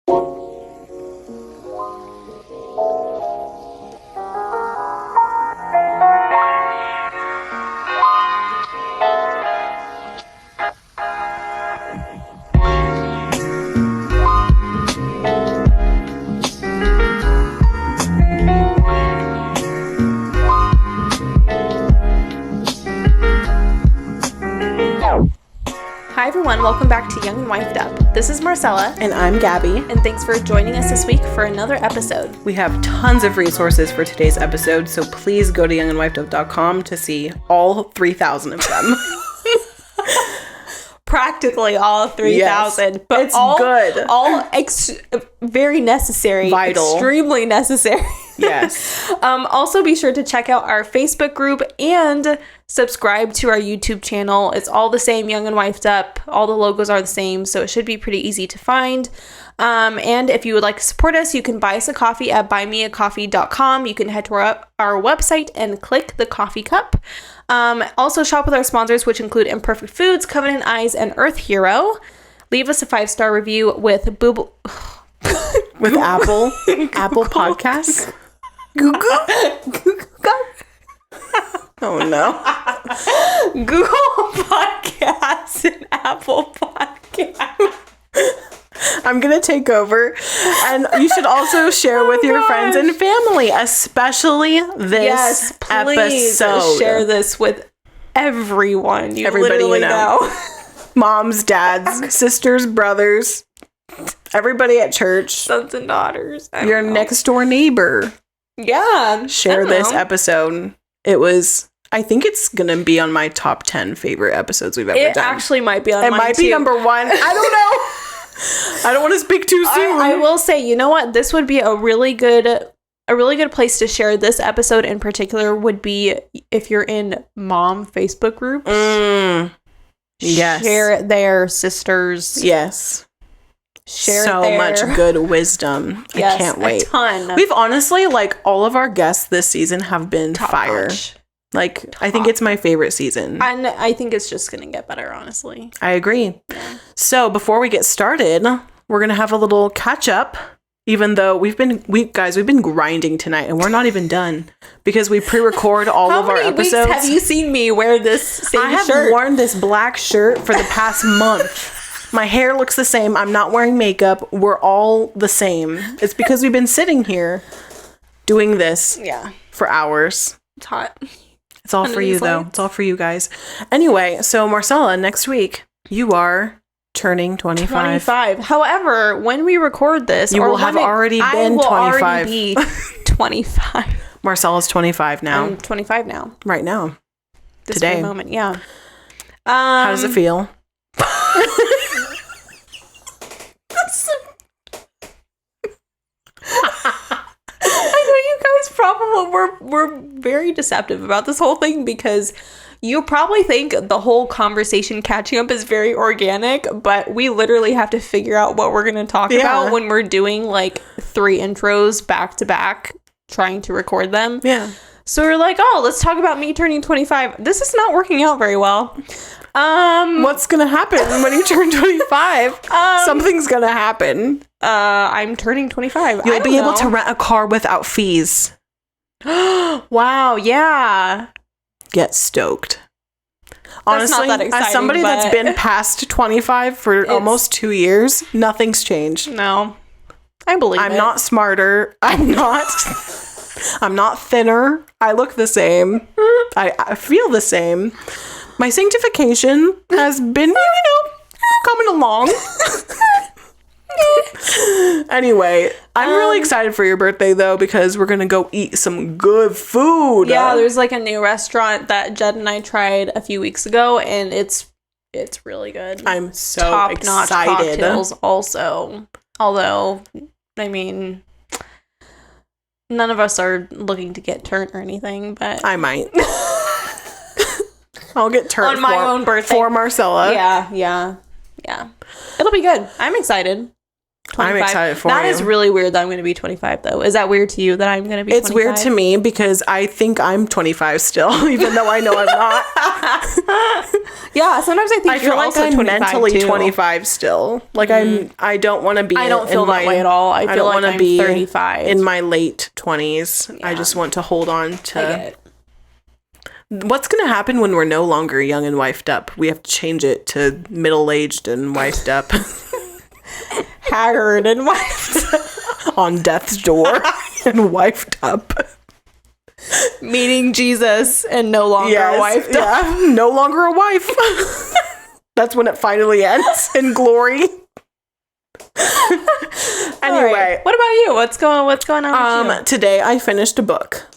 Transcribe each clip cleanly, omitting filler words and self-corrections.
Hi everyone, welcome back to Young and Wifed Up. This is Marcella. And I'm Gabby. And thanks for joining us this week for another episode. We have tons of resources for today's episode, so please go to youngandwifedup.com to see all 3,000 of them. Practically all 3,000. Yes, but it's good. All very necessary. Vital. Extremely necessary. Yes. Also, be sure to check out our Facebook group and subscribe to our YouTube channel. It's all the same, Young and Wifed Up. All the logos are the same, so it should be pretty easy to find. And if you would like to support us, you can buy us a coffee at buymeacoffee.com. You can head to our website and click the coffee cup. Also shop with our sponsors, which include Imperfect Foods, Covenant Eyes, and Earth Hero. Leave us a 5-star review with Apple Podcasts. Google. Oh no. Google Podcasts and Apple Podcasts. I'm going to take over. And you should also share with your friends and family, especially this episode. Share this with everyone. Everybody you know. Moms, dads, sisters, brothers, everybody at church. Sons and daughters. Your next door neighbor. Yeah. Share this episode. I think it's going to be on my top 10 favorite episodes we've ever done. It actually might be on mine. It might be number 1. I don't know. I don't want to speak too soon. I will say, you know what? This would be a really good place to share this episode in particular would be if you're in mom Facebook groups. Yes. Share it there, sisters. Yes. Share so it there. Much good wisdom. Yes, I can't wait. A ton. We've honestly, all of our guests this season have been Top fire. notch. I think it's my favorite season. And I think it's just going to get better, honestly. I agree. Yeah. So before we get started, we're going to have a little catch up, even though we've been grinding tonight and we're not even done because we pre-record all of our episodes. How many weeks have you seen me wear this same shirt? I have worn this black shirt for the past month. My hair looks the same. I'm not wearing makeup. We're all the same. It's because we've been sitting here doing this for hours. It's hot. It's all for you, though. It's all for you guys. Anyway, so Marcella, next week, you are turning 25. However, when we record this, you will have already been 25. Already be 25. Marcella's 25 now. I'm 25 now. Right now. This Today. Moment, yeah. How does it feel? I know you guys probably we're very deceptive about this whole thing because you probably think the whole conversation catching up is very organic, but we literally have to figure out what we're going to talk about when we're doing 3 intros back to back, trying to record them. Yeah. So we're like, let's talk about me turning 25. This is not working out very well. What's gonna happen when you turn 25? Something's gonna happen. I'm turning 25. You'll be able to rent a car without fees. Wow, yeah. Get stoked. Honestly, not that exciting, as somebody that's been past 25 for almost 2 years, nothing's changed. No. I believe I'm not smarter. I'm not thinner. I look the same. I feel the same. My sanctification has been, coming along. Anyway, I'm really excited for your birthday, though, because we're going to go eat some good food. Yeah, there's a new restaurant that Jed and I tried a few weeks ago, and it's really good. I'm so top-notch excited. Cocktails also. Although, none of us are looking to get turned or anything, but... I might. I'll get turned on my own birthday for Marcella. Yeah. It'll be good. I'm excited. 25. I'm excited for That you. is really weird that I'm going to be 25, though. Is that weird to you that I'm going to be 25? It's weird to me because I think I'm 25 still, even though I know I'm not. Yeah, sometimes I think I feel like I'm 25 mentally too. 25 still. Like I don't want to be. I don't feel that way at all. I feel like I'm 35 in my late 20s. Yeah. I just want to hold on I to. get it. What's going to happen when we're no longer young and wifed up? We have to change it to middle-aged and wifed up. Haggard and wifed On death's door and wifed up. meeting Jesus and no longer wifed up. Yeah, no longer a wife. That's when it finally ends in glory. Anyway, Right. What about you? What's going on with you? today I finished a book.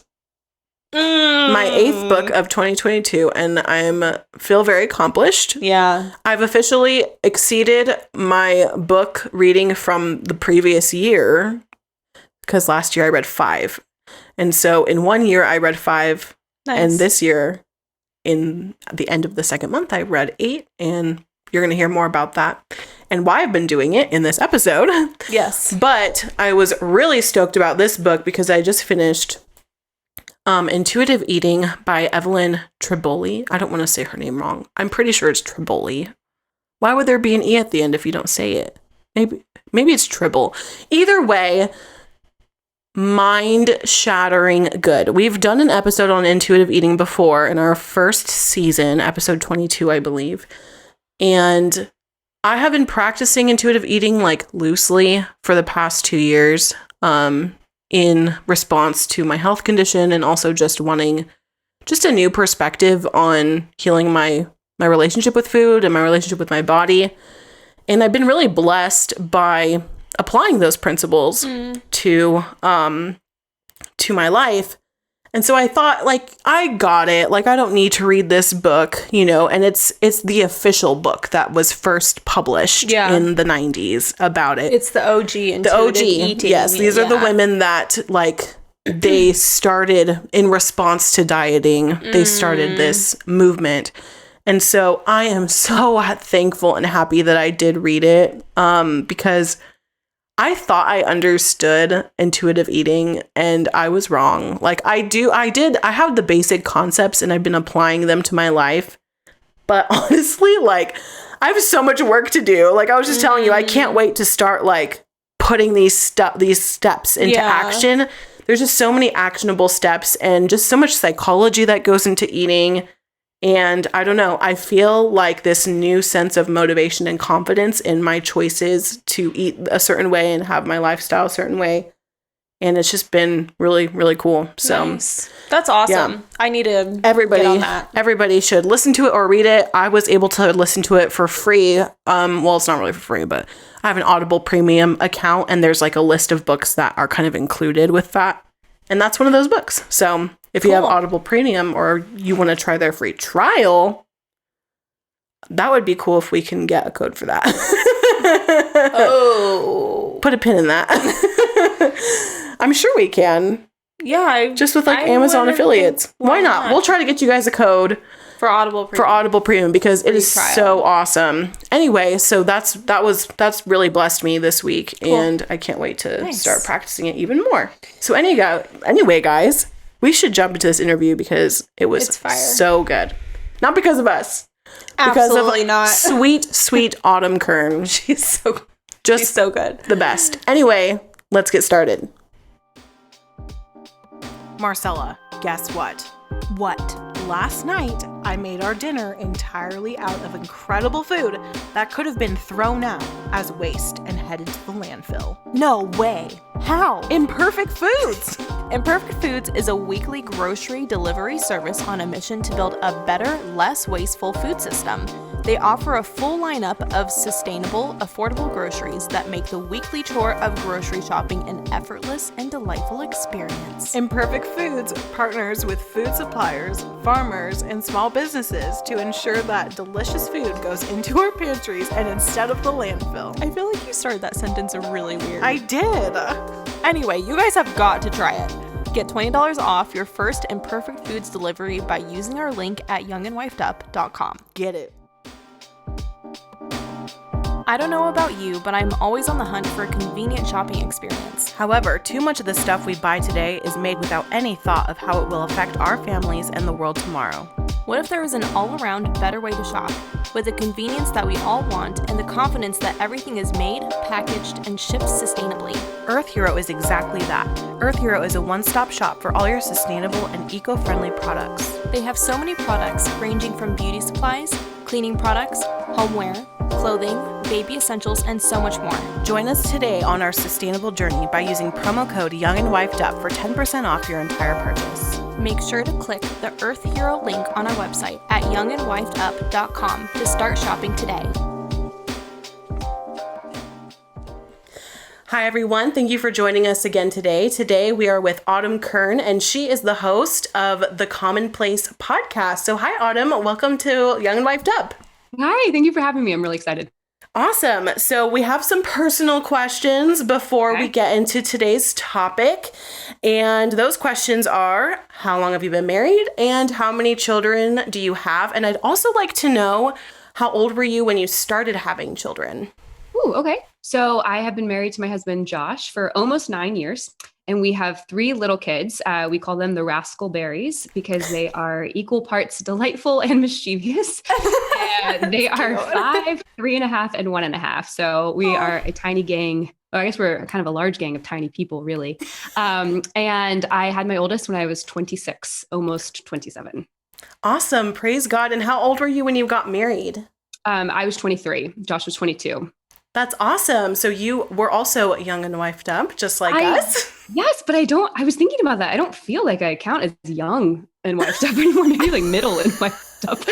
My 8th book of 2022, and I feel very accomplished. Yeah. I've officially exceeded my book reading from the previous year, because last year I read 5. And so in 1 year I read 5, Nice. and this year, in the end of the second month, I read 8, and you're going to hear more about that and why I've been doing it in this episode. Yes. But I was really stoked about this book because I just finished Intuitive Eating by Evelyn Tribole. I don't want to say her name wrong. I'm pretty sure it's Tribole. Why would there be an E at the end if you don't say it? Maybe it's Tribble. Either way, mind-shattering good. We've done an episode on intuitive eating before in our first season, episode 22, I believe. And I have been practicing intuitive eating like loosely for the past 2 years. In response to my health condition and also just wanting just a new perspective on healing my relationship with food and my relationship with my body. And I've been really blessed by applying those principles to my life. And so I thought, like, I got it. Like, I don't need to read this book, and it's the official book that was first published in the 90s about it. It's the OG intuitive eating. Yes, these are the women that, like, they started in response to dieting. They started this movement. And so I am so thankful and happy that I did read it because I thought I understood intuitive eating and I was wrong. Like I have the basic concepts and I've been applying them to my life. But honestly, like I have so much work to do. Like I was just telling you, I can't wait to start like putting these steps into action. There's just so many actionable steps and just so much psychology that goes into eating. And I don't know, I feel like this new sense of motivation and confidence in my choices to eat a certain way and have my lifestyle a certain way. And it's just been really, really cool. So nice. That's awesome. Yeah. I need to get on that. Everybody should listen to it or read it. I was able to listen to it for free. Well, it's not really for free, but I have an Audible Premium account and there's like a list of books that are kind of included with that. And that's one of those books. So if you have Audible Premium or you want to try their free trial, that would be cool if we can get a code for that. Oh. Put a pin in that. I'm sure we can. Yeah. Just with like Amazon affiliates. Why not? We'll try to get you guys a code for Audible Premium because it is so awesome. Anyway, so that's really blessed me this week and I can't wait to start practicing it even more. So anyway, guys, we should jump into this interview because it was so good. Not because of us. Absolutely not. Sweet, sweet Autumn Kern. She's so good. The best. Anyway, let's get started. Marcella, guess what? What? Last night, I made our dinner entirely out of incredible food that could have been thrown out as waste and headed to the landfill. No way. How? Imperfect Foods. Imperfect Foods is a weekly grocery delivery service on a mission to build a better, less wasteful food system. They offer a full lineup of sustainable, affordable groceries that make the weekly chore of grocery shopping an effortless and delightful experience. Imperfect Foods partners with food suppliers, farmers, and small businesses to ensure that delicious food goes into our pantries and instead of the landfill. I feel like you started that sentence really weird. I did. Anyway, you guys have got to try it. Get $20 off your first Imperfect Foods delivery by using our link at youngandwifedup.com. Get it. I don't know about you, but I'm always on the hunt for a convenient shopping experience. However, too much of the stuff we buy today is made without any thought of how it will affect our families and the world tomorrow. What if there was an all-around better way to shop, with the convenience that we all want and the confidence that everything is made, packaged, and shipped sustainably? Earth Hero is exactly that. Earth Hero is a one-stop shop for all your sustainable and eco-friendly products. They have so many products ranging from beauty supplies, cleaning products, homeware, clothing, baby essentials, and so much more. Join us today on our sustainable journey by using promo code Young and Wifed Up for 10% off your entire purchase. Make sure to click the Earth Hero link on our website at youngandwifedup.com to start shopping today. Hi, everyone. Thank you for joining us again today. Today, we are with Autumn Kern, and she is the host of the Commonplace podcast. So hi, Autumn. Welcome to Young and Wifed Up. Hi. Thank you for having me. I'm really excited. Awesome. So we have some personal questions before we get into today's topic. And those questions are, how long have you been married? And how many children do you have? And I'd also like to know, how old were you when you started having children? Ooh, okay. So I have been married to my husband, Josh, for almost 9 years. And we have 3 little kids. We call them the Rascal Berries because they are equal parts delightful and mischievous. They are 5, 3.5, and 1.5. So we are a tiny gang. Well, I guess we're kind of a large gang of tiny people, really. And I had my oldest when I was 26, almost 27. Awesome. Praise God. And how old were you when you got married? I was 23. Josh was 22. That's awesome. So you were also young and wifed up, just like us? Yes, but I was thinking about that. I don't feel like I count as young and wifed up anymore, maybe like middle and wifed up.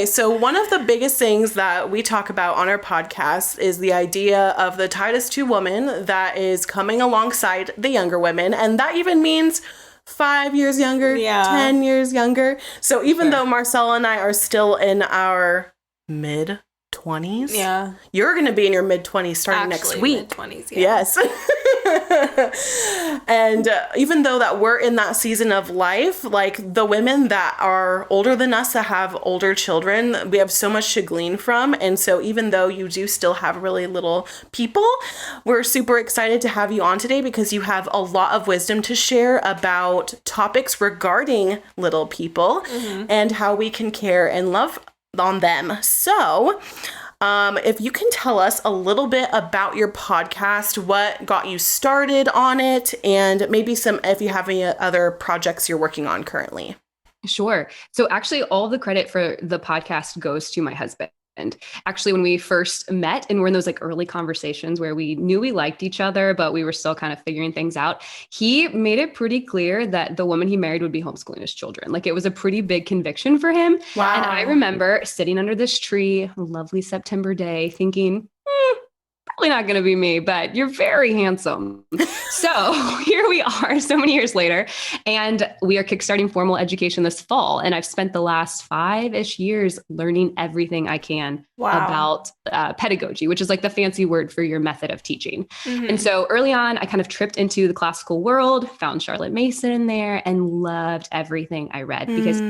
So one of the biggest things that we talk about on our podcast is the idea of the Titus 2 woman that is coming alongside the younger women. And that even means 5 years younger, 10 years younger. So even though Marcella and I are still in our mid-20s, you're going to be in your mid-20s starting next week. Mid-20s, Yes. And even though that we're in that season of life, like the women that are older than us that have older children, we have so much to glean from. And so even though you do still have really little people, we're super excited to have you on today because you have a lot of wisdom to share about topics regarding little people and how we can care and love on them. So if you can tell us a little bit about your podcast, what got you started on it, and maybe if you have any other projects you're working on currently. Sure. So actually all the credit for the podcast goes to my husband. And actually, when we first met and we're in those like early conversations where we knew we liked each other, but we were still kind of figuring things out, he made it pretty clear that the woman he married would be homeschooling his children. Like it was a pretty big conviction for him. Wow. And I remember sitting under this tree, a lovely September day, thinking, probably not going to be me, but you're very handsome. So here we are so many years later, and we are kickstarting formal education this fall. And I've spent the last 5-ish years learning everything I can about pedagogy, which is like the fancy word for your method of teaching. And so early on, I kind of tripped into the classical world, found Charlotte Mason in there, and loved everything I read because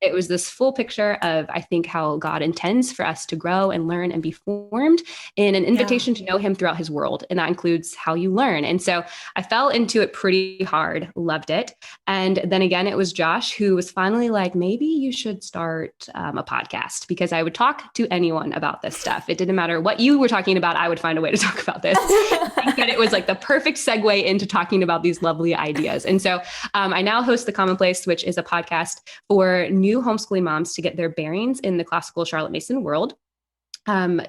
it was this full picture of, I think, how God intends for us to grow and learn and be formed in an invitation to know him throughout his world. And that includes how you learn. And so I fell into it pretty hard, loved it. And then again, it was Josh who was finally like, maybe you should start a podcast, because I would talk to anyone about this stuff. It didn't matter what you were talking about. I would find a way to talk about this. I think that it was like the perfect segue into talking about these lovely ideas. And so I now host The Commonplace, which is a podcast for new homeschooling moms to get their bearings in the classical Charlotte Mason world.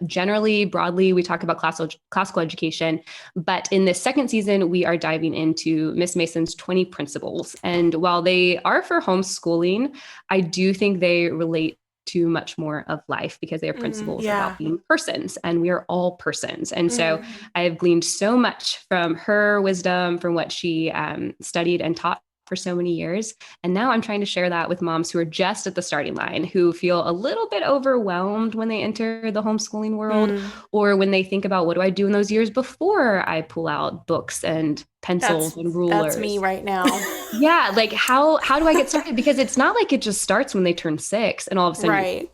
Generally, broadly, we talk about classical education, but in this second season, we are diving into Miss Mason's 20 principles. And while they are for homeschooling, I do think they relate to much more of life because they are principles about being persons, and we are all persons. And so I have gleaned so much from her wisdom, from what she studied and taught for so many years. And now I'm trying to share that with moms who are just at the starting line, who feel a little bit overwhelmed when they enter the homeschooling world, or when they think about, what do I do in those years before I pull out books and pencils and rulers? That's me right now. Like how do I get started? Because it's not like it just starts when they turn 6 and all of a sudden,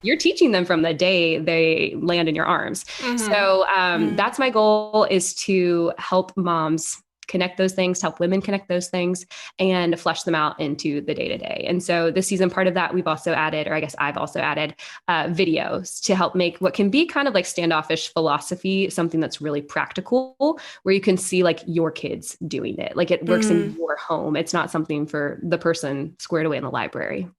you're teaching them from the day they land in your arms. So that's my goal, is to help moms connect those things, help women connect those things, and flesh them out into the day-to-day. And so this season, part of that, we've also added, or I guess I've also added videos to help make what can be kind of like standoffish philosophy something that's really practical, where you can see like your kids doing it. Like it works in your home. It's not something for the person squared away in the library.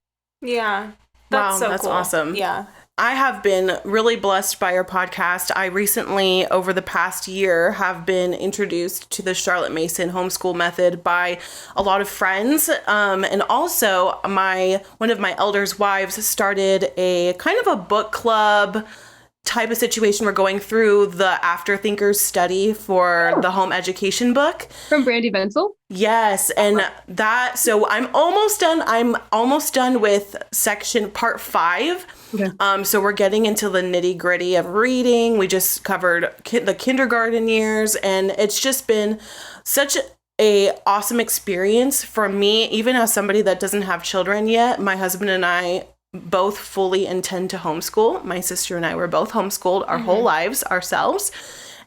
Yeah. That's cool. Awesome. Yeah. I have been really blessed by your podcast. I recently, over the past year, have been introduced to the Charlotte Mason homeschool method by a lot of friends. And also one of my elders' wives started a kind of a book club type of situation. We're going through the Afterthinkers study for the home education book. From Brandy Bensel? Yes. And so I'm almost done with part 5. Okay. So we're getting into the nitty gritty of reading. We just covered the kindergarten years, and it's just been such a awesome experience for me, even as somebody that doesn't have children yet. My husband and I both fully intend to homeschool. My sister and I were both homeschooled our whole lives ourselves.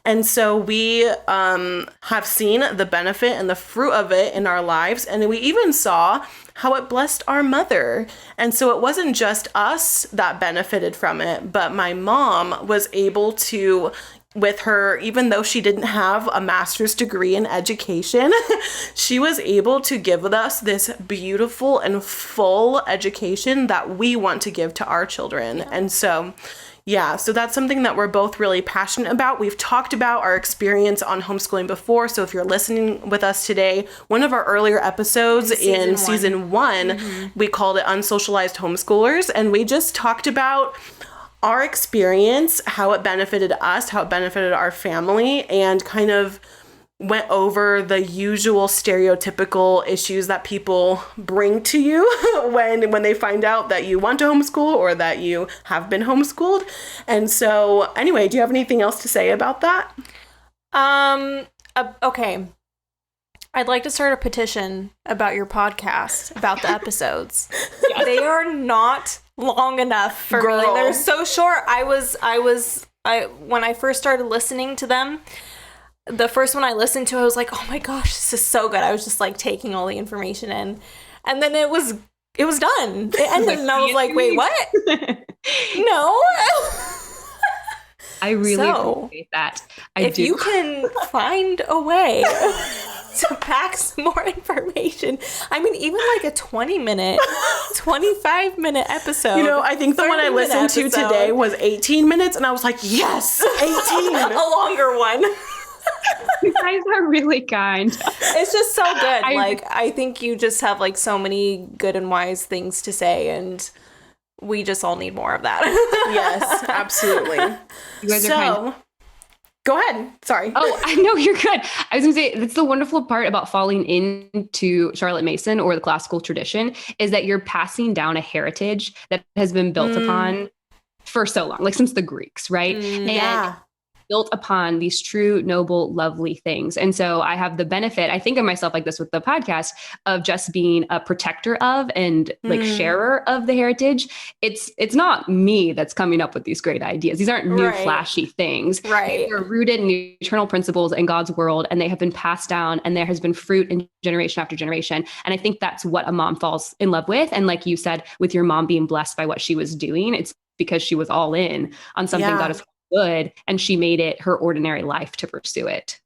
And so we have seen the benefit and the fruit of it in our lives. And we even saw how it blessed our mother. And so it wasn't just us that benefited from it, but my mom was able to, with her, even though she didn't have a master's degree in education, she was able to give us this beautiful and full education that we want to give to our children. And so, so that's something that we're both really passionate about. We've talked about our experience on homeschooling before. So if you're listening with us today, one of our earlier episodes in season one, we called it Unsocialized Homeschoolers. And we just talked about our experience, how it benefited us, how it benefited our family, and kind of went over the usual stereotypical issues that people bring to you when they find out that you want to homeschool or that you have been homeschooled. And so anyway, do you have anything else to say about that? Okay. I'd like to start a petition about your podcast, about the episodes. Yes. They are not long enough for me. They're so short. When I first started listening to them, the first one I listened to, I was like, oh my gosh, this is so good. I was just like taking all the information in. And then it was done. It ended and I was like, wait, what? No. I really appreciate that. If you can find a way to pack some more information. I mean, even like a 20-minute, 25-minute episode. You know, I think the one I listened to today was 18 minutes, and I was like, yes, 18. A longer one. You guys are really kind. It's just so good. I think you just have like so many good and wise things to say, and we just all need more of that. Yes, absolutely. You guys are kind. Go ahead. Sorry. Oh, I know, you're good. I was going to say, that's the wonderful part about falling into Charlotte Mason or the classical tradition, is that you're passing down a heritage that has been built upon for so long, like since the Greeks, right? And built upon these true, noble, lovely things. And so I have the benefit, I think of myself like this with the podcast, of just being a protector of and like sharer of the heritage. It's not me that's coming up with these great ideas. These aren't new flashy things. Right. They're rooted in eternal principles in God's world, and they have been passed down, and there has been fruit in generation after generation. And I think that's what a mom falls in love with. And like you said, with your mom being blessed by what she was doing, it's because she was all in on something God is good, and she made it her ordinary life to pursue it.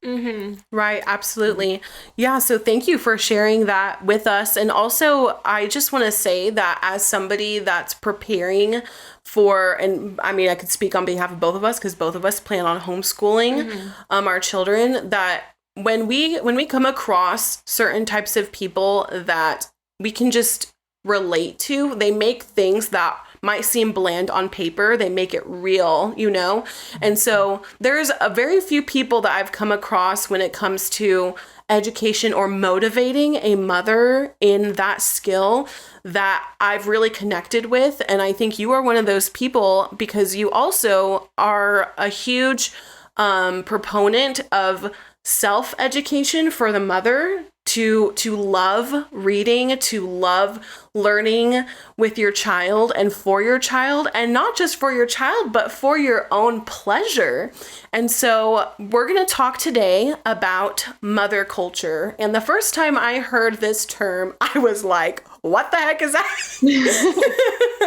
Right. Absolutely. Yeah. So thank you for sharing that with us. And also, I just want to say that as somebody that's preparing for, and I mean, I could speak on behalf of both of us because both of us plan on homeschooling our children, that when we come across certain types of people that we can just relate to, they make things that might seem bland on paper, they make it real, you know? And so there's a very few people that I've come across when it comes to education or motivating a mother in that skill that I've really connected with. And I think you are one of those people, because you also are a huge proponent of self-education for the mother, to love reading, to love learning with your child and for your child, and not just for your child, but for your own pleasure. And so we're going to talk today about mother culture. And the first time I heard this term, I was like, what the heck is that?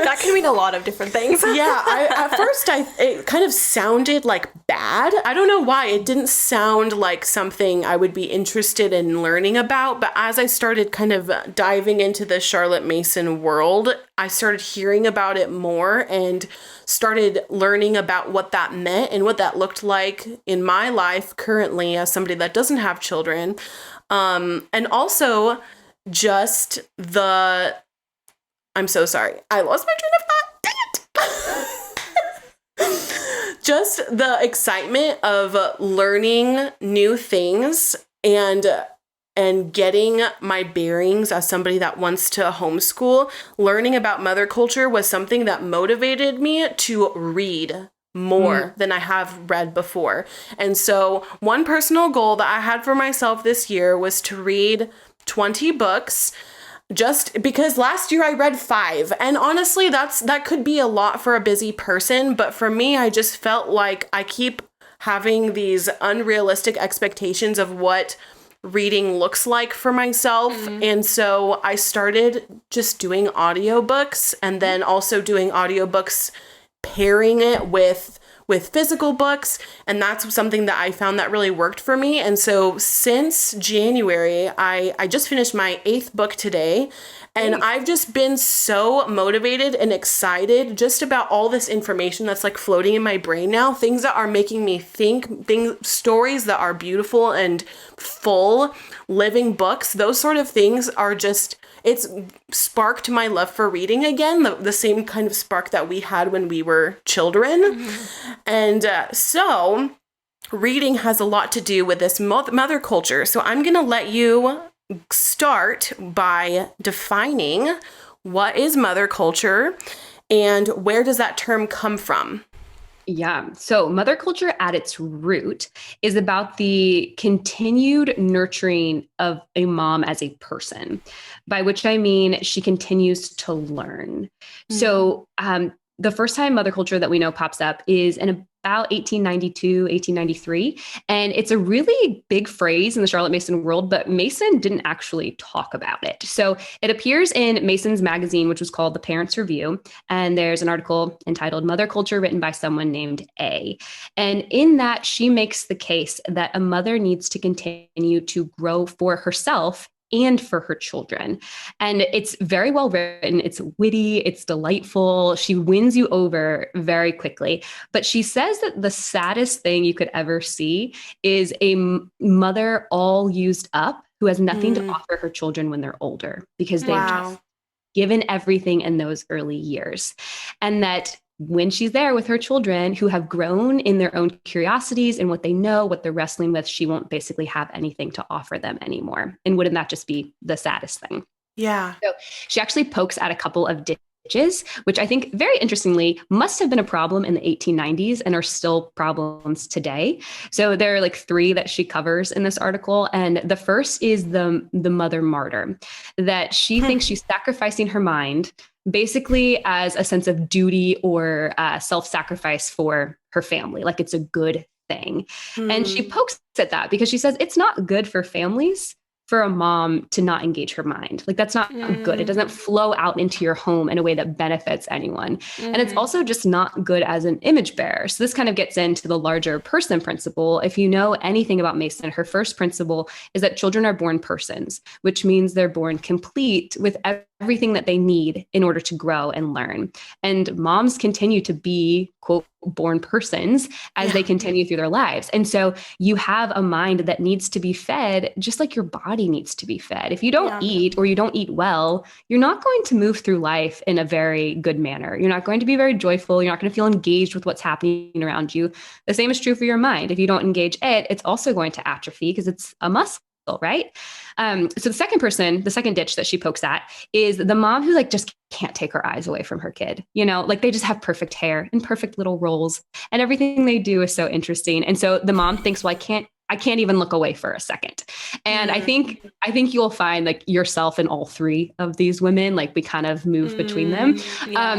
That can mean a lot of different things. Yeah, at first it kind of sounded like bad. I don't know why. It didn't sound like something I would be interested in learning about. But as I started kind of diving into the Charlotte Mason world, I started hearing about it more and started learning about what that meant and what that looked like in my life currently as somebody that doesn't have children. And also just I'm so sorry. I lost my train of thought. Dang it. Just the excitement of learning new things and getting my bearings as somebody that wants to homeschool. Learning about mother culture was something that motivated me to read more than I have read before. And so one personal goal that I had for myself this year was to read 20 books. Just because last year I read 5, and honestly, that could be a lot for a busy person, but for me, I just felt like I keep having these unrealistic expectations of what reading looks like for myself. And so I started just doing audiobooks, and then also doing audiobooks, pairing it with physical books. And that's something that I found that really worked for me. And so since January, I just finished my 8th book today. And I've just been so motivated and excited just about all this information that's like floating in my brain now. Things that are making me think, stories that are beautiful and full, living books. Those sort of things are just, it's sparked my love for reading again, the same kind of spark that we had when we were children. And so reading has a lot to do with this mother culture. So I'm going to let you start by defining what is mother culture and where does that term come from? Yeah. So mother culture at its root is about the continued nurturing of a mom as a person, by which I mean she continues to learn. So the first time mother culture that we know pops up is in about 1892, 1893. And it's a really big phrase in the Charlotte Mason world, but Mason didn't actually talk about it. So it appears in Mason's magazine, which was called The Parents' Review. And there's an article entitled Mother Culture written by someone named A. And in that, she makes the case that a mother needs to continue to grow for herself and for her children. And it's very well written. It's witty. It's delightful. She wins you over very quickly. But she says that the saddest thing you could ever see is a mother all used up who has nothing to offer her children when they're older because they've just given everything in those early years. And that when she's there with her children who have grown in their own curiosities and what they know, what they're wrestling with, she won't basically have anything to offer them anymore. And wouldn't that just be the saddest thing? Yeah. So she actually pokes at a couple of ditches, which I think very interestingly must have been a problem in the 1890s and are still problems today. So there are like 3 that she covers in this article. And the first is the mother martyr, that she thinks she's sacrificing her mind basically as a sense of duty or self-sacrifice for her family. Like it's a good thing. And she pokes at that because she says it's not good for families for a mom to not engage her mind. Like that's not good. It doesn't flow out into your home in a way that benefits anyone. And it's also just not good as an image bearer. So this kind of gets into the larger person principle. If you know anything about Mason, her first principle is that children are born persons, which means they're born complete with everything that they need in order to grow and learn. And moms continue to be, quote, born persons as they continue through their lives. And so you have a mind that needs to be fed just like your body needs to be fed. If you don't eat or you don't eat well, you're not going to move through life in a very good manner. You're not going to be very joyful. You're not going to feel engaged with what's happening around you. The same is true for your mind. If you don't engage it, it's also going to atrophy because it's a muscle. Right. So the second ditch that she pokes at is the mom who like just can't take her eyes away from her kid. You know, like they just have perfect hair and perfect little rolls and everything they do is so interesting. And so the mom thinks, well, I can't I can't even look away for a second. And I think you'll find like yourself in all three of these women, like we kind of move between them,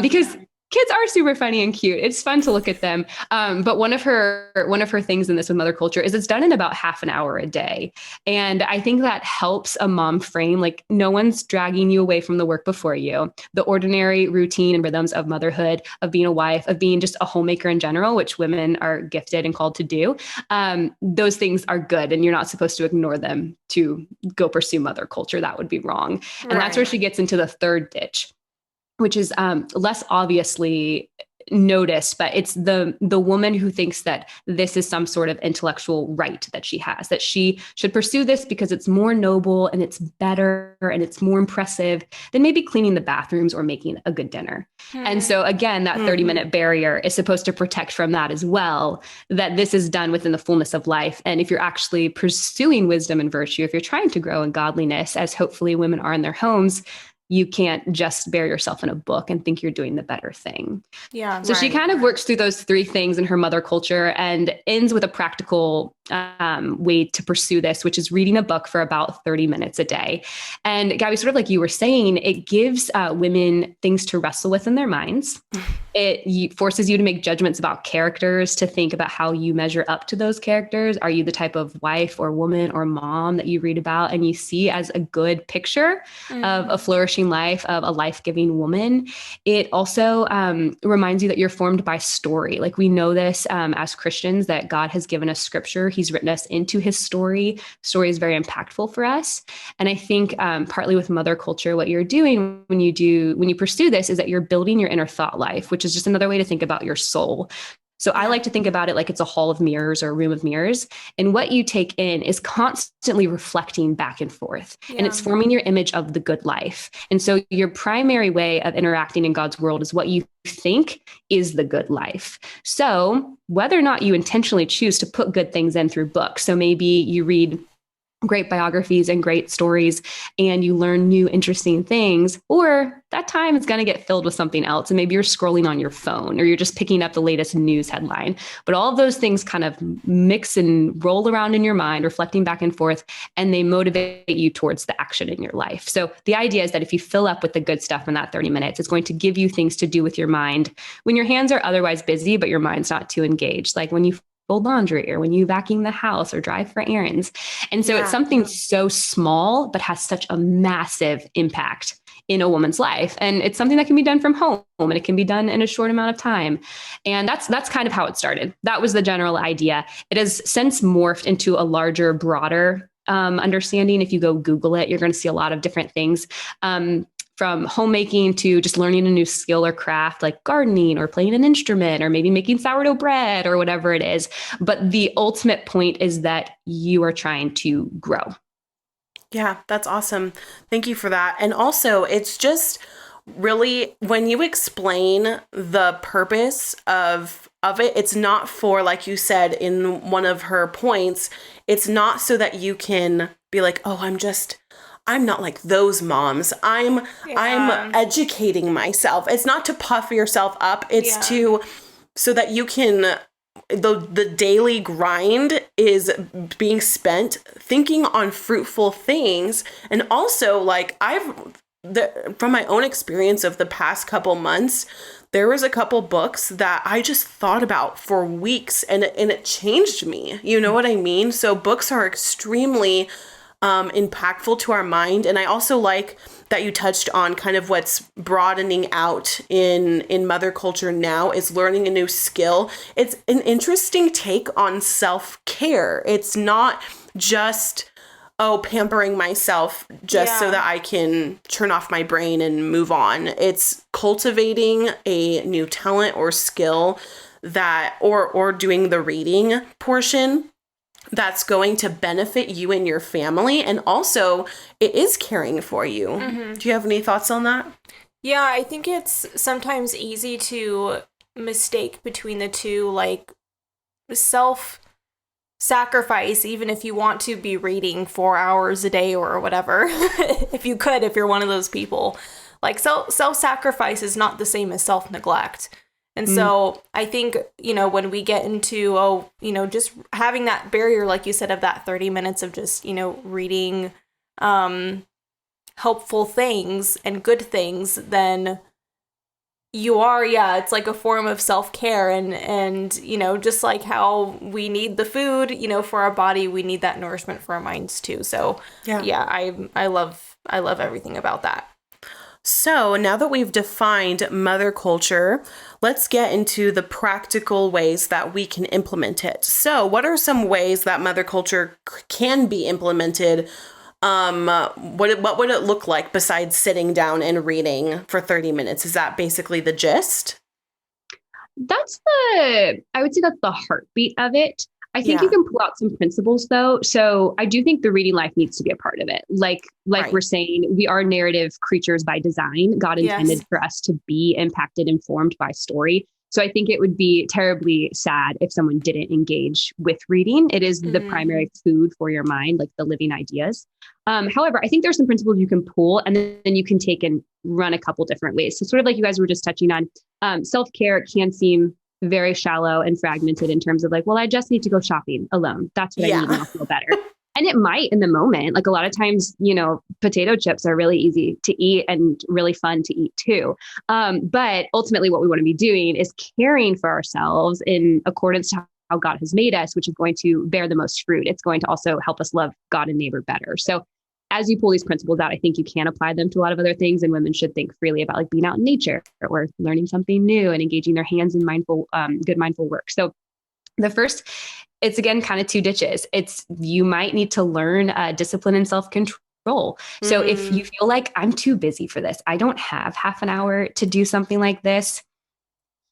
because kids are super funny and cute. It's fun to look at them. But one of her things in this with mother culture is it's done in about half an hour a day. And I think that helps a mom frame, like no one's dragging you away from the work before you. The ordinary routine and rhythms of motherhood, of being a wife, of being just a homemaker in general, which women are gifted and called to do. Those things are good. And you're not supposed to ignore them to go pursue mother culture. That would be wrong. And that's where she gets into the third ditch, which is less obviously noticed, but it's the woman who thinks that this is some sort of intellectual right that she has, that she should pursue this because it's more noble and it's better and it's more impressive than maybe cleaning the bathrooms or making a good dinner. And so again, that 30-minute barrier is supposed to protect from that as well, that this is done within the fullness of life. And if you're actually pursuing wisdom and virtue, if you're trying to grow in godliness, as hopefully women are in their homes, you can't just bury yourself in a book and think you're doing the better thing. Yeah. So she kind of works through those three things in her mother culture and ends with a practical way to pursue this, which is reading a book for about 30 minutes a day. And Gabby, sort of like you were saying, it gives women things to wrestle with in their minds. It forces you to make judgments about characters, to think about how you measure up to those characters. Are you the type of wife or woman or mom that you read about and you see as a good picture of a flourishing life, of a life-giving woman? It also reminds you that you're formed by story. Like we know this as Christians, that God has given us scripture. He's written us into his story. Story is very impactful for us. And I think partly with mother culture, what you're doing when you pursue this is that you're building your inner thought life, which is just another way to think about your soul. So I like to think about it like it's a hall of mirrors or a room of mirrors. And what you take in is constantly reflecting back and forth. Yeah. And it's forming your image of the good life. And so your primary way of interacting in God's world is what you think is the good life. So whether or not you intentionally choose to put good things in through books, so maybe you read great biographies and great stories and you learn new interesting things, or that time is going to get filled with something else. And maybe you're scrolling on your phone or you're just picking up the latest news headline. But all of those things kind of mix and roll around in your mind, reflecting back and forth, and they motivate you towards the action in your life. So the idea is that if you fill up with the good stuff in that 30 minutes, it's going to give you things to do with your mind when your hands are otherwise busy, but your mind's not too engaged. Like when you fold laundry or when you vacuum the house or drive for errands. And so it's something so small, but has such a massive impact in a woman's life. And it's something that can be done from home and it can be done in a short amount of time. And that's kind of how it started. That was the general idea. It has since morphed into a larger, broader understanding. If you go Google it, you're going to see a lot of different things. From homemaking to just learning a new skill or craft like gardening or playing an instrument or maybe making sourdough bread or whatever it is. But the ultimate point is that you are trying to grow. Yeah, that's awesome. Thank you for that. And also, it's just really when you explain the purpose of it, it's not for, like you said in one of her points, it's not so that you can be like, oh, I'm not like those moms. I'm educating myself. It's not to puff yourself up. It's so that you can, the daily grind is being spent thinking on fruitful things. And also like from my own experience of the past couple months, there was a couple books that I just thought about for weeks and it changed me. You know what I mean? So books are extremely impactful to our mind. And I also like that you touched on kind of what's broadening out in mother culture now is learning a new skill. It's an interesting take on self-care. It's not just, pampering myself just so that I can turn off my brain and move on. It's cultivating a new talent or skill that, or doing the reading portion that's going to benefit you and your family. And also it is caring for you. Mm-hmm. Do you have any thoughts on that? Yeah, I think it's sometimes easy to mistake between the two, like self-sacrifice, even if you want to be reading 4 hours a day or whatever, if you're one of those people. Like self-sacrifice is not the same as self-neglect. And so I think, when we get into, just having that barrier, like you said, of that 30 minutes of just, reading helpful things and good things, then it's like a form of self-care and just like how we need the food, for our body, we need that nourishment for our minds too. So I love everything about that. So now that we've defined mother culture, let's get into the practical ways that we can implement it. So what are some ways that mother culture can be implemented? What would it look like besides sitting down and reading for 30 minutes? Is that basically the gist? I would say that's the heartbeat of it. I think you can pull out some principles though. So I do think the reading life needs to be a part of it. Like right. We're saying, we are narrative creatures by design. God intended for us to be impacted, informed by story. So I think it would be terribly sad if someone didn't engage with reading. It is the primary food for your mind, like the living ideas. However, I think there's some principles you can pull and then you can take and run a couple different ways. So sort of like you guys were just touching on, self-care can seem very shallow and fragmented in terms of like, well, I just need to go shopping alone. That's what I need and I'll feel better. And it might in the moment. Like a lot of times, potato chips are really easy to eat and really fun to eat too. But ultimately what we want to be doing is caring for ourselves in accordance to how God has made us, which is going to bear the most fruit. It's going to also help us love God and neighbor better. So as you pull these principles out, I think you can apply them to a lot of other things, and women should think freely about like being out in nature or learning something new and engaging their hands in good mindful work. So the first, it's again, kind of two ditches. You might need to learn discipline and self-control. So if you feel like I'm too busy for this, I don't have half an hour to do something like this,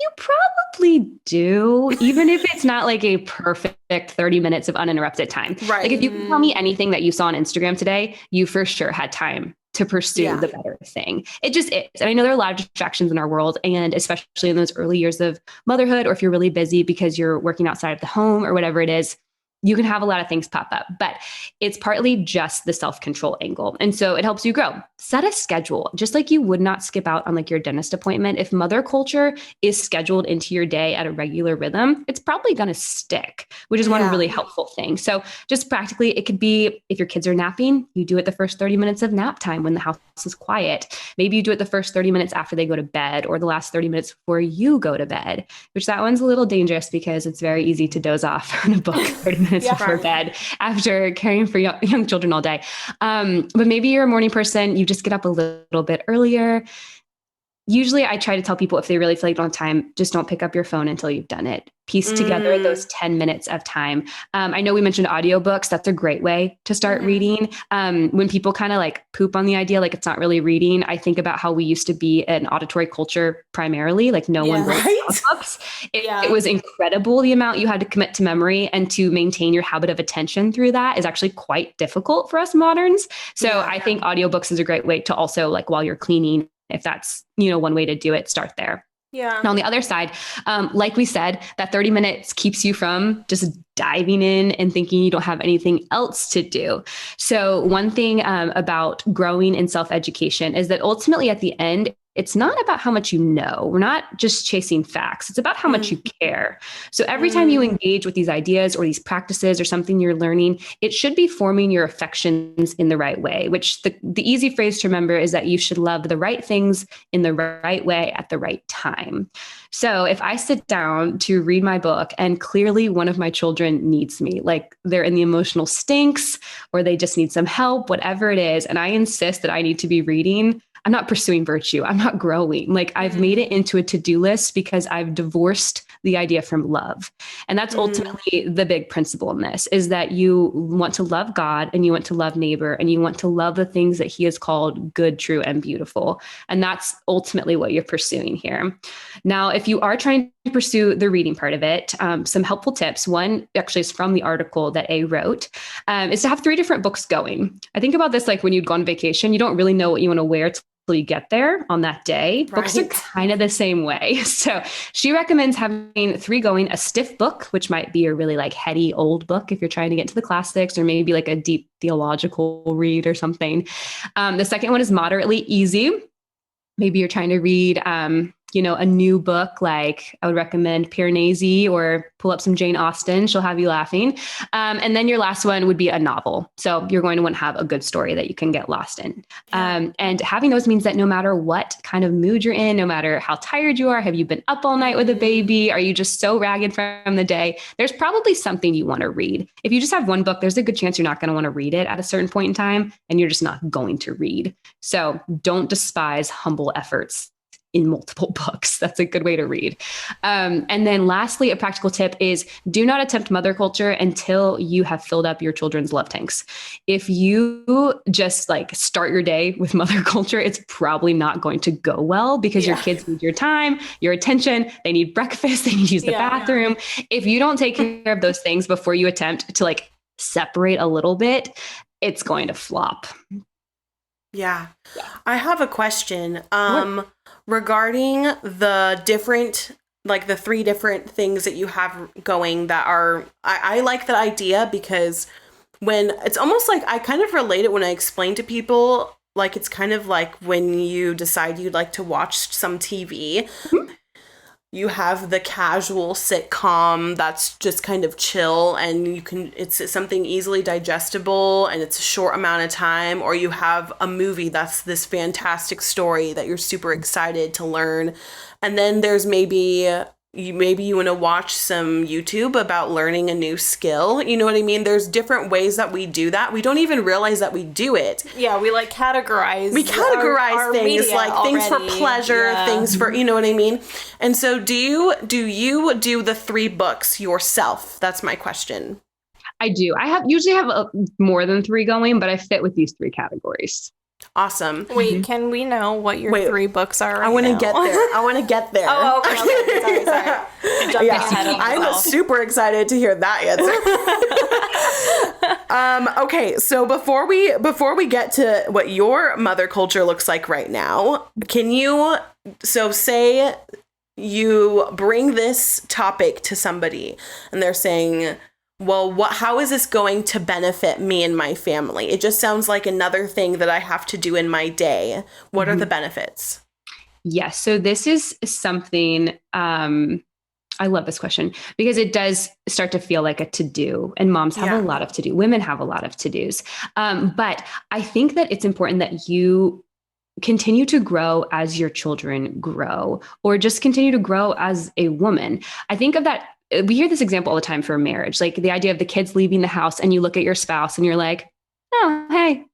you probably do, even if it's not like a perfect 30 minutes of uninterrupted time. Right. Like if you can tell me anything that you saw on Instagram today, you for sure had time to pursue the better thing. It just is. And I know there are a lot of distractions in our world, and especially in those early years of motherhood, or if you're really busy because you're working outside of the home or whatever it is, you can have a lot of things pop up, but it's partly just the self-control angle. And so it helps you grow. Set a schedule, just like you would not skip out on like your dentist appointment. If mother culture is scheduled into your day at a regular rhythm, it's probably going to stick, which is one really helpful thing. So just practically, it could be if your kids are napping, you do it the first 30 minutes of nap time when the house is quiet. Maybe you do it the first 30 minutes after they go to bed, or the last 30 minutes before you go to bed, which that one's a little dangerous because it's very easy to doze off on a book 30 minutes before bed after caring for young children all day. But maybe you're a morning person, you just get up a little bit earlier. Usually I try to tell people if they really feel like they don't have time, just don't pick up your phone until you've done it. Piece together those 10 minutes of time. I know we mentioned audiobooks. That's a great way to start reading. When people kind of like poop on the idea, like it's not really reading, I think about how we used to be an auditory culture primarily, like no one wrote books. It was incredible the amount you had to commit to memory, and to maintain your habit of attention through that is actually quite difficult for us moderns. So I think audiobooks is a great way to also, like while you're cleaning, if that's, one way to do it, start there. Yeah. Now, on the other side, like we said, that 30 minutes keeps you from just diving in and thinking you don't have anything else to do. So one thing about growing in self-education is that ultimately at the end, it's not about how much you know. We're not just chasing facts. It's about how much you care. So every time you engage with these ideas or these practices or something you're learning, it should be forming your affections in the right way, which the easy phrase to remember is that you should love the right things in the right way at the right time. So if I sit down to read my book and clearly one of my children needs me, like they're in the emotional stinks or they just need some help, whatever it is, and I insist that I need to be reading, I'm not pursuing virtue. I'm not growing. Like I've made it into a to-do list because I've divorced the idea from love. And that's ultimately the big principle in this, is that you want to love God and you want to love neighbor and you want to love the things that he has called good, true, and beautiful. And that's ultimately what you're pursuing here. Now, if you are trying to pursue the reading part of it, some helpful tips. One actually is from the article that A wrote, is to have 3 different books going. I think about this like when you'd go on vacation, you don't really know what you want to wear till you get there on that day. Right. Books are kind of the same way. So she recommends having 3 going: a stiff book, which might be a really like heady old book if you're trying to get into the classics, or maybe like a deep theological read or something. The second one is moderately easy. Maybe you're trying to read, a new book, like I would recommend Piranesi or pull up some Jane Austen. She'll have you laughing. And then your last one would be a novel. So you're going to want to have a good story that you can get lost in. And having those means that no matter what kind of mood you're in, no matter how tired you are, have you been up all night with a baby? Are you just so ragged from the day? There's probably something you want to read. If you just have one book, there's a good chance you're not going to want to read it at a certain point in time, and you're just not going to read. So don't despise humble efforts in multiple books. That's a good way to read. And then lastly, a practical tip is do not attempt mother culture until you have filled up your children's love tanks. If you just like start your day with mother culture, it's probably not going to go well because your kids need your time, your attention, they need breakfast, they need to use the bathroom. If you don't take care of those things before you attempt to like separate a little bit, it's going to flop. Yeah. I have a question regarding the different, like the 3 different things that you have going that are, I like that idea because when it's almost like I kind of relate it when I explain to people, like it's kind of like when you decide you'd like to watch some TV. Mm-hmm. You have the casual sitcom that's just kind of chill and it's something easily digestible and it's a short amount of time, or you have a movie that's this fantastic story that you're super excited to learn. And then there's maybe you want to watch some YouTube about learning a new skill. You know what I mean? There's different ways that we do that. We don't even realize that we do it. Yeah, we like categorize. We categorize our things like already. Things for pleasure, things for, you know what I mean? And so do you do the 3 books yourself? That's my question. I do. I usually have more than 3 going, but I fit with these 3 categories. Awesome. Wait, can we know what your 3 books are right I want to get there. I want to get there. Oh, okay. Sorry. I'm super excited to hear that answer. Okay, so before we get to what your mother culture looks like right now, say you bring this topic to somebody and they're saying, well, how is this going to benefit me and my family? It just sounds like another thing that I have to do in my day. What are the benefits? Yes. So this is something, I love this question because it does start to feel like a to-do, and moms have a lot of to-do. Women have a lot of to-dos. But I think that it's important that you continue to grow as your children grow, or just continue to grow as a woman. I think of that. We hear this example all the time for marriage, like the idea of the kids leaving the house and you look at your spouse and you're like, oh, hey,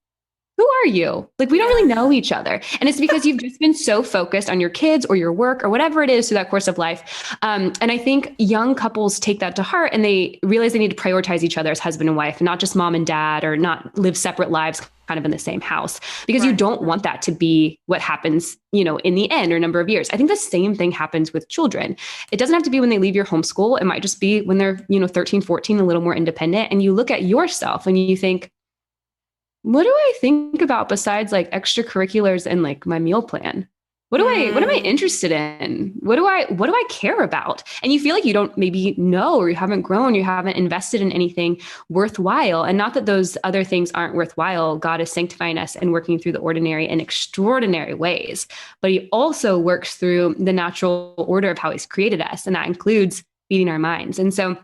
who are you? Like, we don't really know each other. And it's because you've just been so focused on your kids or your work or whatever it is through that course of life. And I think young couples take that to heart and they realize they need to prioritize each other as husband and wife, and not just mom and dad, or not live separate lives kind of in the same house, because you don't want that to be what happens, in the end or a number of years. I think the same thing happens with children. It doesn't have to be when they leave your homeschool. It might just be when they're, 13, 14, a little more independent, and you look at yourself and you think, what do I think about besides like extracurriculars and like my meal plan? What am I interested in? What do I care about? And you feel like you don't maybe know, or you haven't grown, you haven't invested in anything worthwhile. And not that those other things aren't worthwhile. God is sanctifying us and working through the ordinary in extraordinary ways. But he also works through the natural order of how he's created us. And that includes feeding our minds. And so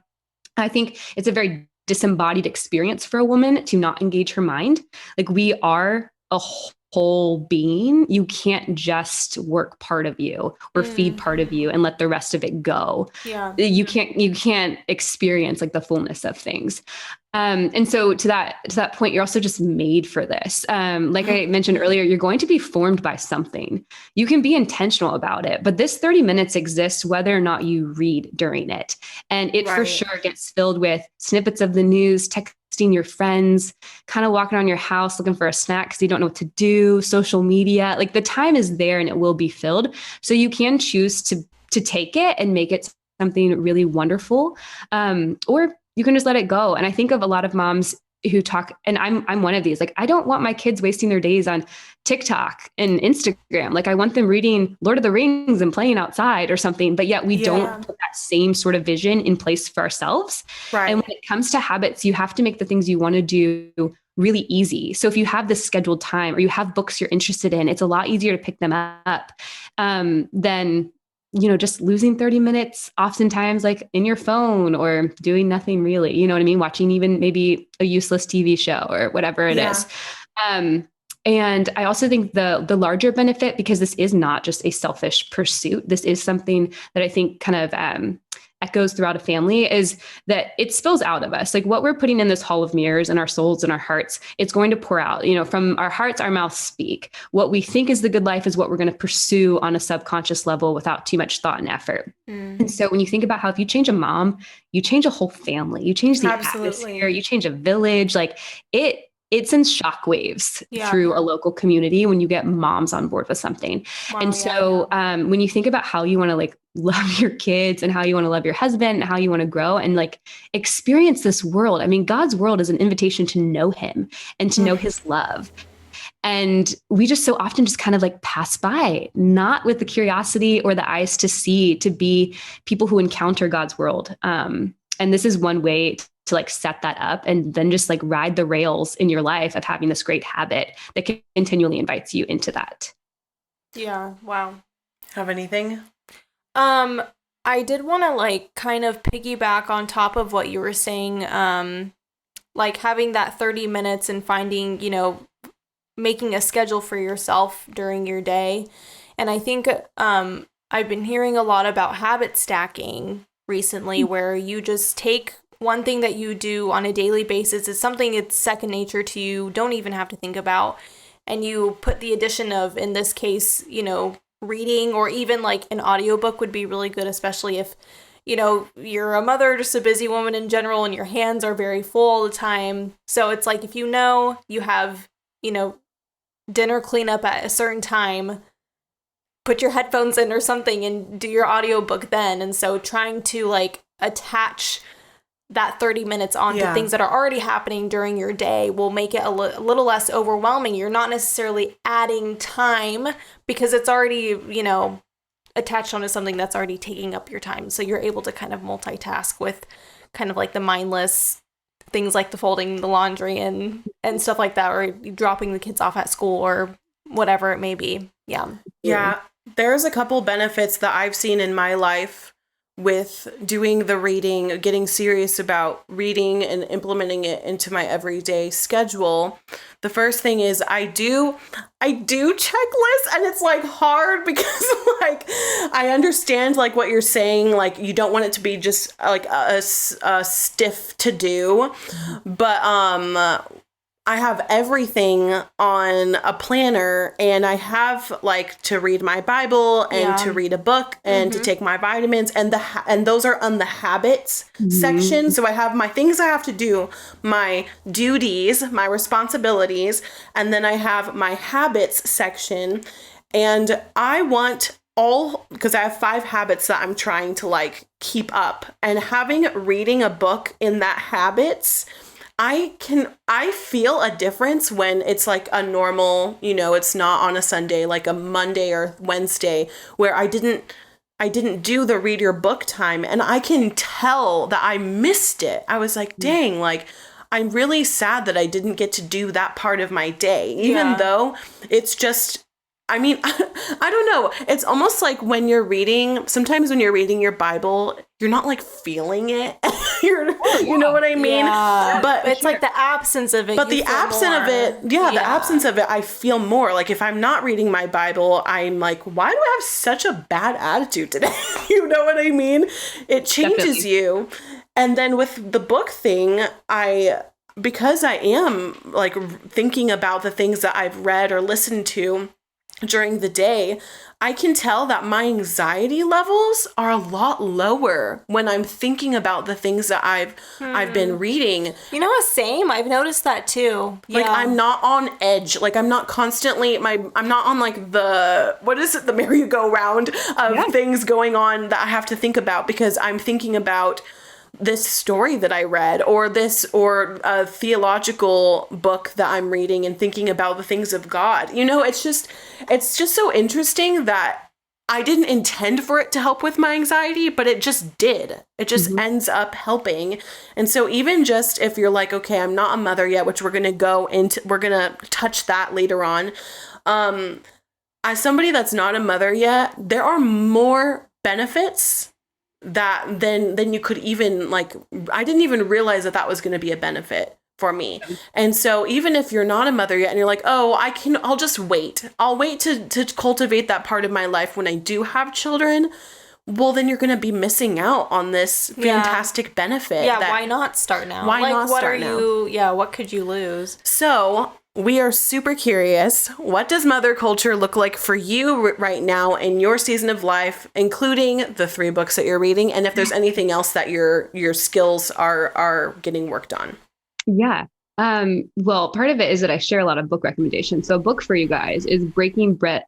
I think it's a very disembodied experience for a woman to not engage her mind. Like, we are a whole being. You can't just work part of you or feed part of you and let the rest of it go. Yeah. You can't experience like the fullness of things. And so to that point, you're also just made for this. Like I mentioned earlier, you're going to be formed by something. You can be intentional about it, but this 30 minutes exists whether or not you read during it. And it for sure gets filled with snippets of the news, texting your friends, kind of walking around your house looking for a snack because you don't know what to do, social media. Like, the time is there and it will be filled. So you can choose to take it and make it something really wonderful, or you can just let it go. And I think of a lot of moms who talk, and I'm one of these, like, I don't want my kids wasting their days on TikTok and Instagram. Like, I want them reading Lord of the Rings and playing outside or something, but yet we don't put that same sort of vision in place for ourselves. Right. And when it comes to habits, you have to make the things you want to do really easy. So if you have this scheduled time or you have books you're interested in, it's a lot easier to pick them up than just losing 30 minutes, oftentimes like in your phone or doing nothing really, you know what I mean? Watching even maybe a useless TV show or whatever it is. And I also think the larger benefit, because this is not just a selfish pursuit, this is something that I think kind of echoes throughout a family, is that it spills out of us. Like what we're putting in this hall of mirrors in our souls and our hearts, it's going to pour out, from our hearts, our mouths speak. What we think is the good life is what we're going to pursue on a subconscious level without too much thought and effort. And so when you think about how if you change a mom, you change a whole family, you change the atmosphere, you change a village, like it sends shockwaves through a local community when you get moms on board with something. Wow, and so when you think about how you want to like love your kids and how you want to love your husband and how you want to grow and like experience this world. I mean, God's world is an invitation to know him and to know his love. And we just so often just kind of like pass by, not with the curiosity or the eyes to see, to be people who encounter God's world. And this is one way to like set that up and then just like ride the rails in your life of having this great habit that continually invites you into that. Yeah. Wow. Have anything? I did want to like kind of piggyback on top of what you were saying. Like having that 30 minutes and finding, making a schedule for yourself during your day. And I think, I've been hearing a lot about habit stacking recently, where you just take one thing that you do on a daily basis. It's something it's second nature to you, don't even have to think about. And you put the addition of, in this case, reading, or even like an audiobook would be really good, especially if, you're a mother, just a busy woman in general, and your hands are very full all the time. So it's like, if you have, dinner cleanup at a certain time, put your headphones in or something and do your audiobook then. And so trying to like attach that 30 minutes onto things that are already happening during your day will make it a little less overwhelming. You're not necessarily adding time because it's already, attached onto something that's already taking up your time. So you're able to kind of multitask with kind of like the mindless things like the folding the laundry and stuff like that, or dropping the kids off at school or whatever it may be. Yeah. There's a couple benefits that I've seen in my life with doing the reading, getting serious about reading and implementing it into my everyday schedule. The first thing is I do checklists, and it's like hard because like I understand like what you're saying, like you don't want it to be just like a stiff to do, but I have everything on a planner, and I have like to read my Bible and to read a book and to take my vitamins, and those are on the habits section. So I have my things I have to do, my duties, my responsibilities, and then I have my habits section. And I want because I have 5 habits that I'm trying to like keep up, and reading a book in that habits, I feel a difference when it's like a normal, it's not on a Sunday, like a Monday or Wednesday, where I didn't do the read your book time, and I can tell that I missed it. I was like, dang, like I'm really sad that I didn't get to do that part of my day, even though it's just, I mean, I don't know. It's almost like sometimes when you're reading your Bible, you're not like feeling it. You know what I mean? Yeah. But it's like the absence of it. But the absence of it, I feel more. Like if I'm not reading my Bible, I'm like, why do I have such a bad attitude today? You know what I mean? It changes you. And then with the book thing, because I am like thinking about the things that I've read or listened to during the day, I can tell that my anxiety levels are a lot lower when I'm thinking about the things that I've been reading. Same. I've noticed that too. Like I'm not on edge. Like I'm not constantly I'm not on like the merry-go-round of things going on that I have to think about, because I'm thinking about this story that I read, or a theological book that I'm reading and thinking about the things of God. It's just so interesting that I didn't intend for it to help with my anxiety, but it just did. It just ends up helping. And so even just if you're like, okay, I'm not a mother yet, which we're going to touch that later on. As somebody that's not a mother yet, there are more benefits that then you could even like, I didn't even realize that was going to be a benefit for me. And so even if you're not a mother yet and you're like, oh, I'll just wait. I'll wait to cultivate that part of my life when I do have children. Well, then you're going to be missing out on this fantastic benefit. Yeah, why not start now? Why not start now? What could you lose? So we are super curious. What does mother culture look like for you right now in your season of life, including the 3 books that you're reading, and if there's anything else that your skills are getting worked on? Yeah. Well, part of it is that I share a lot of book recommendations. So a book for you guys is Breaking Bread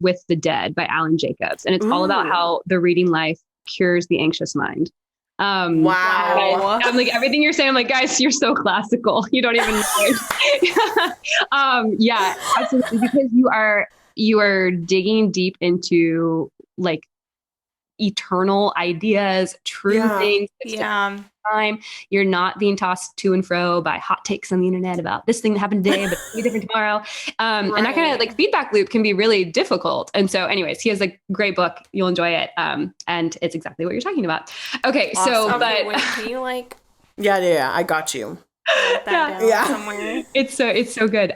with the Dead by Alan Jacobs. And it's all about how the reading life cures the anxious mind. Wow. I'm like, everything you're saying, I'm like, guys, you're so classical. You don't even know. Yeah, absolutely. Because you are digging deep into like eternal ideas, true things. Time. You're not being tossed to and fro by hot takes on the internet about this thing that happened today, but it'll be different tomorrow. And that kind of like feedback loop can be really difficult. And so anyways, he has a great book. You'll enjoy it. And it's exactly what you're talking about. Okay. Awesome. So, but wait, can you like, yeah, I got you. Somewhere. It's so good.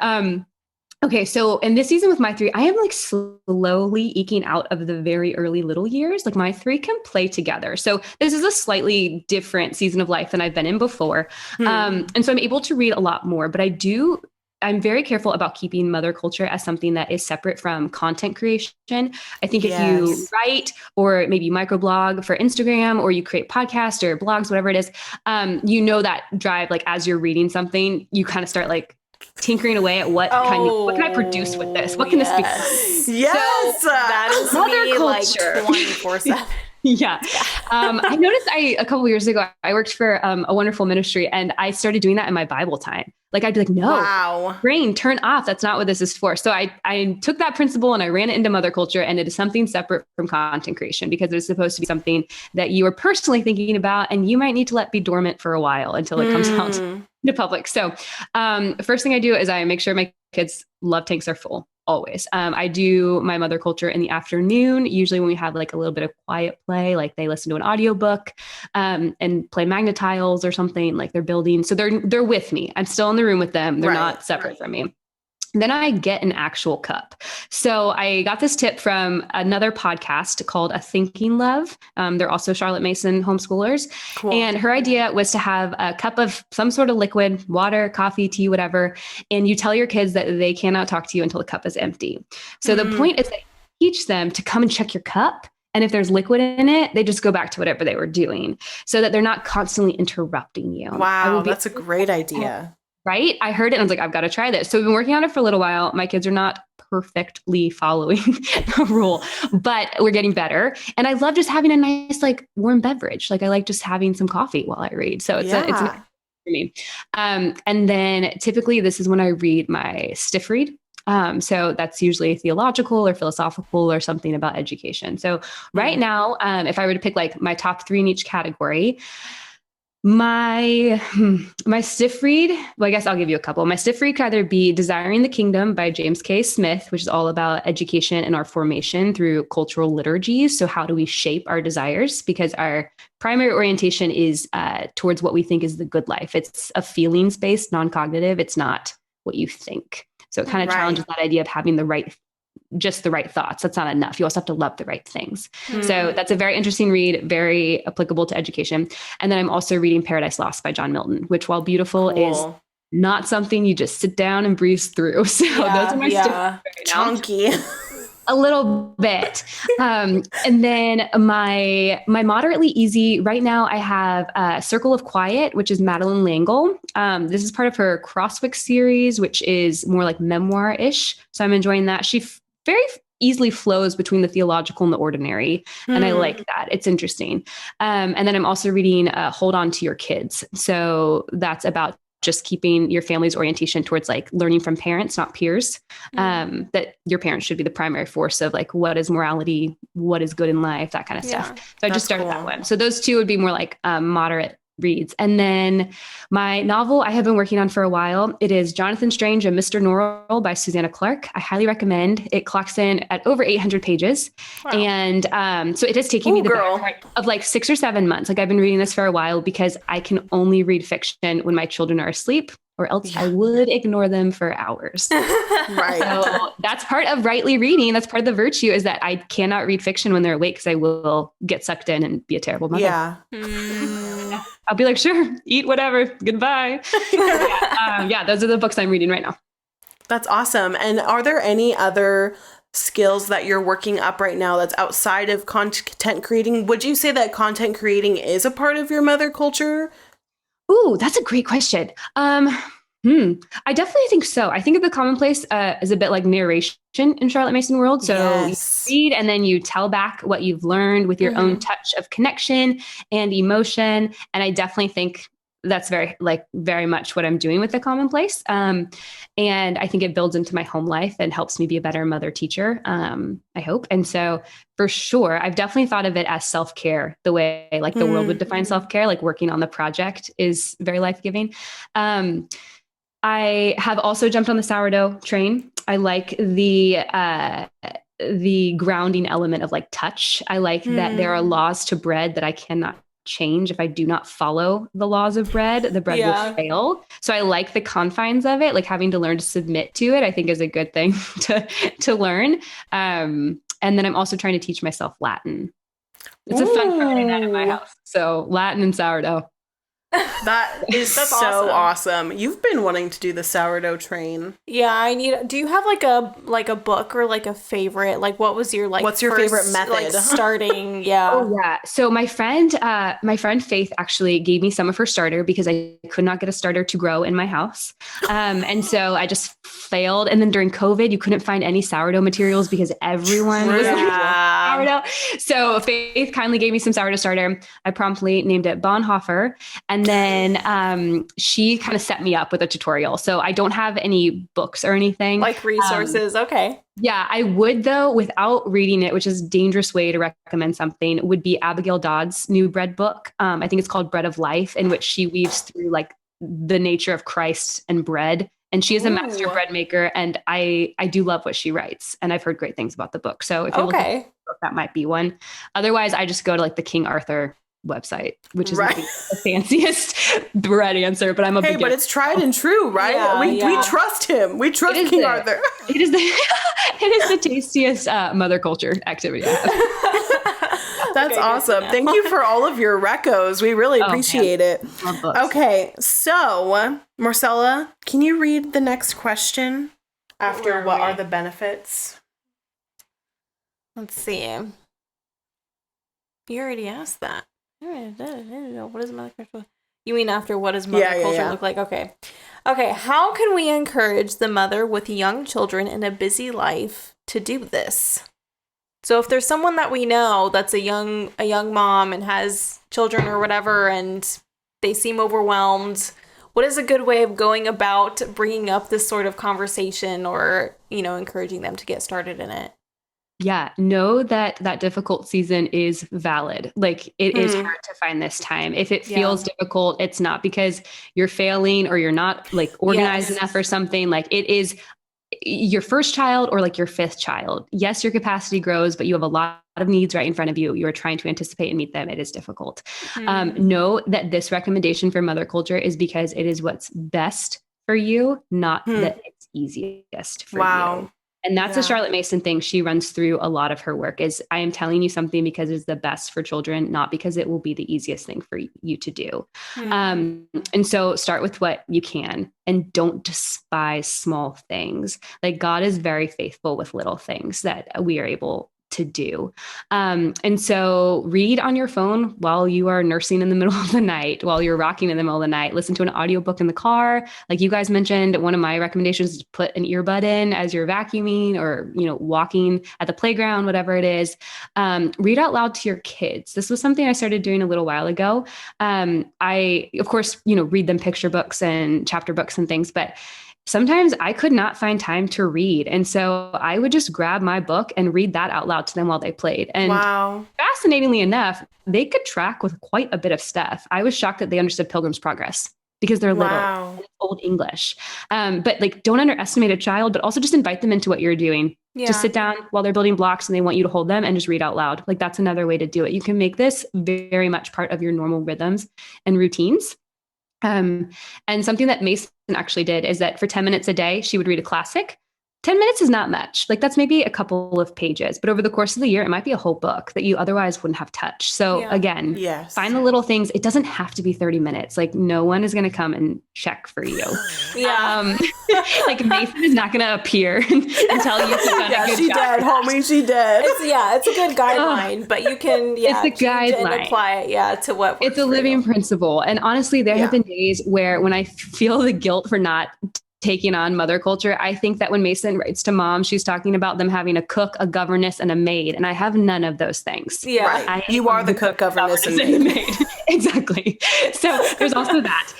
Okay, so in this season with my 3, I am like slowly eking out of the very early little years. Like my 3 can play together. So this is a slightly different season of life than I've been in before. And so I'm able to read a lot more, but I'm very careful about keeping mother culture as something that is separate from content creation. I think if you write or maybe microblog for Instagram or you create podcasts or blogs, whatever it is, that drive, like as you're reading something, you kind of start like tinkering away at what can I produce with this? What can this become? Yes, so that is mother me culture. Like 24/7. Yeah. I noticed a couple of years ago, I worked for a wonderful ministry and I started doing that in my Bible time. Like I'd be like, no, brain, turn off. That's not what this is for. So I took that principle and I ran it into mother culture, and it is something separate from content creation because it's supposed to be something that you are personally thinking about and you might need to let be dormant for a while until it comes out to public. So first thing I do is I make sure my kids' love tanks are full. Always. I do my mother culture in the afternoon, usually when we have like a little bit of quiet play, like they listen to an audiobook and play magnet tiles or something, like they're building. So they're with me. I'm still in the room with them. They're not separate from me. Then I get an actual cup. So I got this tip from another podcast called A Thinking Love. They're also Charlotte Mason homeschoolers. Cool. And her idea was to have a cup of some sort of liquid, water, coffee, tea, whatever. And you tell your kids that they cannot talk to you until the cup is empty. So the point is that you teach them to come and check your cup. And if there's liquid in it, they just go back to whatever they were doing so that they're not constantly interrupting you. Wow, that's a great idea. Right? I heard it and I was like, I've got to try this. So we've been working on it for a little while. My kids are not perfectly following the rule, but we're getting better. And I love just having a nice, like warm beverage. Like I like just having some coffee while I read. So it's for me. And then typically this is when I read my stiff read. So that's usually theological or philosophical or something about education. So right now, if I were to pick like my top 3 in each category, my stiff read, well, I guess I'll give you a couple. My stiff read could either be Desiring the Kingdom by James K. Smith, which is all about education and our formation through cultural liturgies. So how do we shape our desires? Because our primary orientation is towards what we think is the good life. It's a feelings-based, non-cognitive. It's not what you think. So it kind of challenges that idea of having just the right thoughts. That's not enough. You also have to love the right things. So that's a very interesting read, very applicable to education. And then I'm also reading Paradise Lost by John Milton, which while beautiful is not something you just sit down and breeze through. So those are my chunky. A little bit. And then my moderately easy right now, I have Circle of Quiet, which is Madeleine L'Engle. This is part of her Crosswick series, which is more like memoir-ish. So I'm enjoying that. She very easily flows between the theological and the ordinary. And I like that. It's interesting. And then I'm also reading Hold On to Your Kids. So that's about just keeping your family's orientation towards like learning from parents, not peers, that your parents should be the primary force of like, what is morality, what is good in life, that kind of stuff. So I just started that one. So those 2 would be more like moderate reads. And then my novel I have been working on for a while. It is Jonathan Strange and Mr. Norrell by Susanna Clarke. I highly recommend. It clocks in at over 800 pages. Wow. And so it is taking me the better part of like 6 or 7 months. Like I've been reading this for a while because I can only read fiction when my children are asleep, or else I would ignore them for hours. Right. So that's part of rightly reading. That's part of the virtue, is that I cannot read fiction when they're awake because I will get sucked in and be a terrible mother. Yeah. I'll be like, sure, eat whatever. Goodbye. Those are the books I'm reading right now. That's awesome. And are there any other skills that you're working up right now that's outside of content creating? Would you say that content creating is a part of your mother culture? Ooh, that's a great question. I definitely think so. I think of the commonplace as a bit like narration in Charlotte Mason world. So you read and then you tell back what you've learned with your own touch of connection and emotion. And I definitely think that's very much what I'm doing with the commonplace. And I think it builds into my home life and helps me be a better mother teacher, I hope. And so for sure, I've definitely thought of it as self-care, the way like the world would define self-care, like working on the project is very life-giving. I have also jumped on the sourdough train. I like the grounding element of like touch. I like that there are laws to bread that I cannot change. If I do not follow the laws of bread, the bread will fail. So I like the confines of it, like having to learn to submit to it, I think is a good thing to learn. And then I'm also trying to teach myself Latin. It's a fun Friday night at my house. So Latin and sourdough. That's so awesome. You've been wanting to do the sourdough train. Yeah, do you have like a book or like a favorite? Like what was your what's your favorite method? Like starting, yeah. Oh yeah. So my friend Faith actually gave me some of her starter because I could not get a starter to grow in my house. And so I just failed. And then during COVID, you couldn't find any sourdough materials because everyone was like sourdough. So Faith kindly gave me some sourdough starter. I promptly named it Bonhoeffer. And then she kind of set me up with a tutorial. So I don't have any books or anything. Like resources. Okay. Yeah, I would though, without reading it, which is a dangerous way to recommend something, would be Abigail Dodd's new bread book. I think it's called Bread of Life, in which she weaves through like the nature of Christ and bread. And she is a master bread maker. And I do love what she writes. And I've heard great things about the book. So if you're looking for a book, that might be one. Otherwise, I just go to like the King Arthur website, which is maybe the fanciest bread answer, but I'm a big but it's tried and true, right? Yeah, we trust him. We trust King Arthur. It is the tastiest mother culture activity. That's awesome. Thank you for all of your recos. We really appreciate it. Okay, so Marcella, can you read the next question after what are the benefits? Let's see. You already asked that. What is mother culture? You mean after what does mother culture look like? Okay. How can we encourage the mother with young children in a busy life to do this? So if there's someone that we know that's a young mom and has children or whatever, and they seem overwhelmed, what is a good way of going about bringing up this sort of conversation or, encouraging them to get started in it? Yeah, know that difficult season is valid. Like it is hard to find this time. If it feels difficult, it's not because you're failing or you're not like organized enough or something. Like it is your first child or like your fifth child. Yes, your capacity grows, but you have a lot of needs right in front of you. You are trying to anticipate and meet them. It is difficult. Know that this recommendation for mother culture is because it is what's best for you, not that it's easiest for you. And that's a Charlotte Mason thing. She runs through a lot of her work is I am telling you something because it's the best for children, not because it will be the easiest thing for you to do. And so start with what you can and don't despise small things. Like God is very faithful with little things that we are able to do. And so read on your phone while you are nursing in the middle of the night, while you're rocking in the middle of the night, listen to an audiobook in the car. Like you guys mentioned, one of my recommendations is to put an earbud in as you're vacuuming or, walking at the playground, whatever it is. Read out loud to your kids. This was something I started doing a little while ago. I, of course, read them picture books and chapter books and things, but sometimes I could not find time to read. And so I would just grab my book and read that out loud to them while they played. And fascinatingly enough, they could track with quite a bit of stuff. I was shocked that they understood Pilgrim's Progress because they're little, old English. But like, don't underestimate a child, but also just invite them into what you're doing. Yeah. Just sit down while they're building blocks and they want you to hold them and just read out loud. Like, that's another way to do it. You can make this very much part of your normal rhythms and routines. And something that Mason actually did is that for 10 minutes a day, she would read a classic. 10 minutes is not much. Like, that's maybe a couple of pages, but over the course of the year, it might be a whole book that you otherwise wouldn't have touched. So again, find the little things. It doesn't have to be 30 minutes. Like, no one is going to come and check for you. Like, Mason is not going to appear and tell you you've done a good she job. Did, homie, she did. It's a good guideline, but you can, it's a guideline. And apply it, to what works. It's a living principle. And honestly, there have been days where when I feel the guilt for not taking on mother culture, I think that when Mason writes to mom, she's talking about them having a cook, a governess, and a maid. And I have none of those things. Yeah. Right. You are the cook, governess, and maid. Exactly. So there's also that.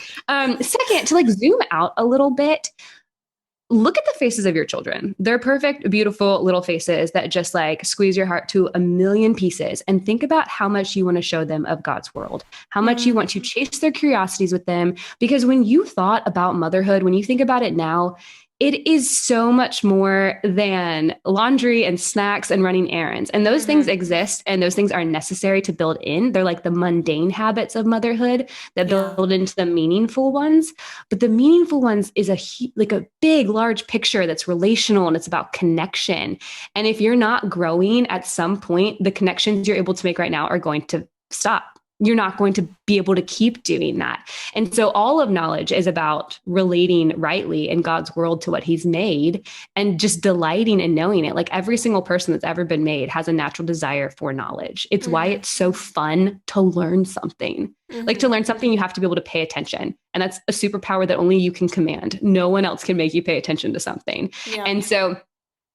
Second, to like zoom out a little bit, look at the faces of your children. They're perfect, beautiful little faces that just like squeeze your heart to a million pieces, and think about how much you want to show them of God's world, how much you want to chase their curiosities with them. Because when you thought about motherhood, when you think about it now, it is so much more than laundry and snacks and running errands. And those things exist, and those things are necessary to build in. They're like the mundane habits of motherhood that build into the meaningful ones. But the meaningful ones is like a big, large picture that's relational, and it's about connection. And if you're not growing at some point, the connections you're able to make right now are going to stop. You're not going to be able to keep doing that. And so all of knowledge is about relating rightly in God's world to what he's made and just delighting in knowing it. Like, every single person that's ever been made has a natural desire for knowledge. It's why it's so fun to learn something. Like, to learn something, you have to be able to pay attention. And that's a superpower that only you can command. No one else can make you pay attention to something. Yeah. And so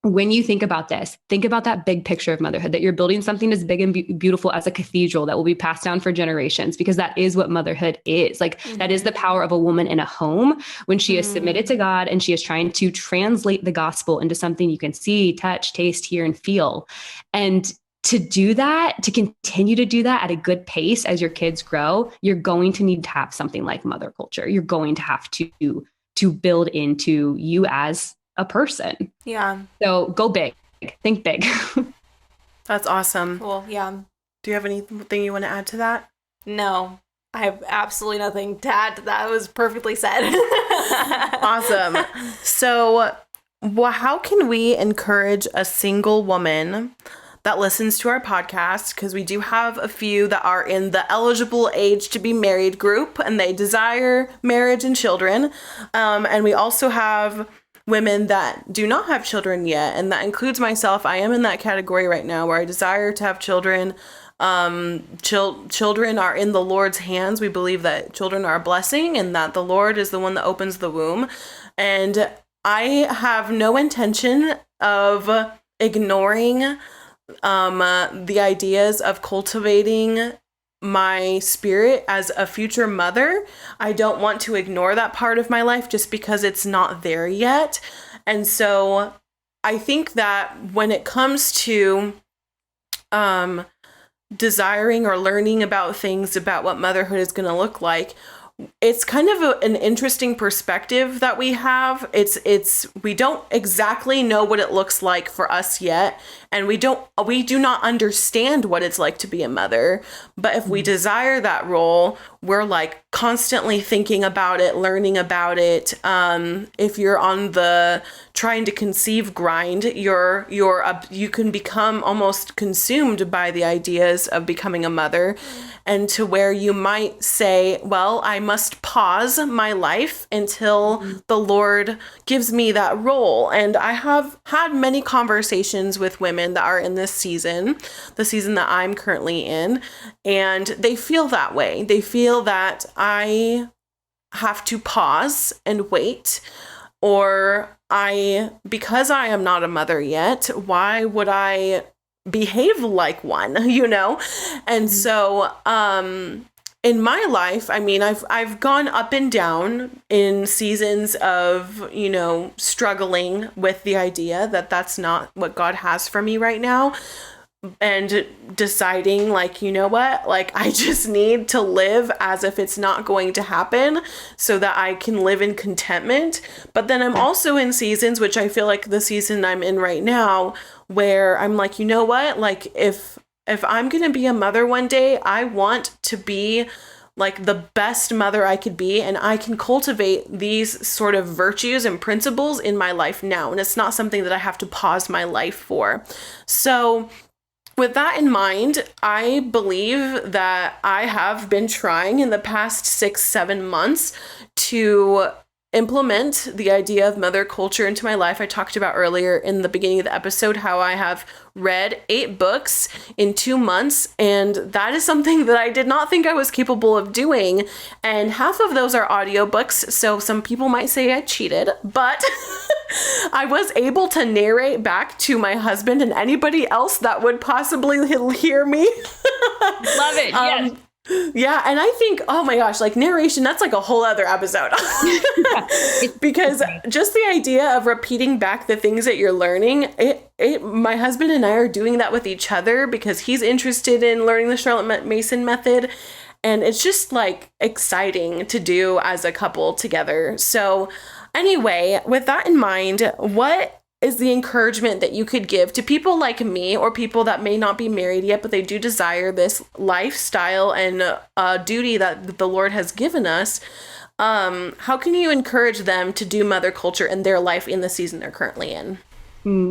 when you think about this, think about that big picture of motherhood, that you're building something as big and beautiful as a cathedral that will be passed down for generations, because that is what motherhood is. Like, that is the power of a woman in a home when she is submitted to God and she is trying to translate the gospel into something you can see, touch, taste, hear, and feel. And to do that, to continue to do that at a good pace as your kids grow, you're going to need to have something like mother culture. You're going to have to build into you as a person. Yeah. So go big, think big. That's awesome. Cool. Yeah. Do you have anything you want to add to that? No, I have absolutely nothing to add to that. It was perfectly said. Awesome. So, how can we encourage a single woman that listens to our podcast? Because we do have a few that are in the eligible age to be married group, and they desire marriage and children. And we also have women that do not have children yet, and that includes myself. I am in that category right now where I desire to have children. Children are in the Lord's hands. We believe that children are a blessing and that the Lord is the one that opens the womb. And I have no intention of ignoring the ideas of cultivating my spirit as a future mother. I don't want to ignore that part of my life just because it's not there yet. And so I think that when it comes to desiring or learning about things about what motherhood is going to look like, it's kind of an interesting perspective that we have. We don't exactly know what it looks like for us yet. And we do not understand what it's like to be a mother. But if we desire that role, we're like constantly thinking about it, learning about it. If you're on the trying to conceive grind, you can become almost consumed by the ideas of becoming a mother, and to where you might say, well, I must pause my life until the Lord gives me that role. And I have had many conversations with women that are in this season, the season that I'm currently in, and they feel that way. They feel that I have to pause and wait, or because I am not a mother yet, why would I behave like one, And so in my life, I mean, I've gone up and down in seasons of, you know, struggling with the idea that that's not what God has for me right now, and deciding like, you know what, like I just need to live as if it's not going to happen so that I can live in contentment. But then I'm also in seasons, which I feel like the season I'm in right now, where I'm like, you know what, like if I'm going to be a mother one day, I want to be like the best mother I could be, and I can cultivate these sort of virtues and principles in my life now. And it's not something that I have to pause my life for. So with that in mind, I believe that I have been trying in the past 6-7 months to implement the idea of mother culture into my life. I talked about earlier in the beginning of the episode how I have read 8 books in 2 months, and that is something that I did not think I was capable of doing. And half of those are audiobooks, so some people might say I cheated, but I was able to narrate back to my husband and anybody else that would possibly hear me. Love it. Yes. Yeah, and I think, oh my gosh, like narration, that's like a whole other episode. Because just the idea of repeating back the things that you're learning, my husband and I are doing that with each other because he's interested in learning the Charlotte Mason method. And it's just like exciting to do as a couple together. So anyway, with that in mind, what is the encouragement that you could give to people like me or people that may not be married yet, but they do desire this lifestyle and duty that the Lord has given us? How can you encourage them to do mother culture in their life in the season they're currently in?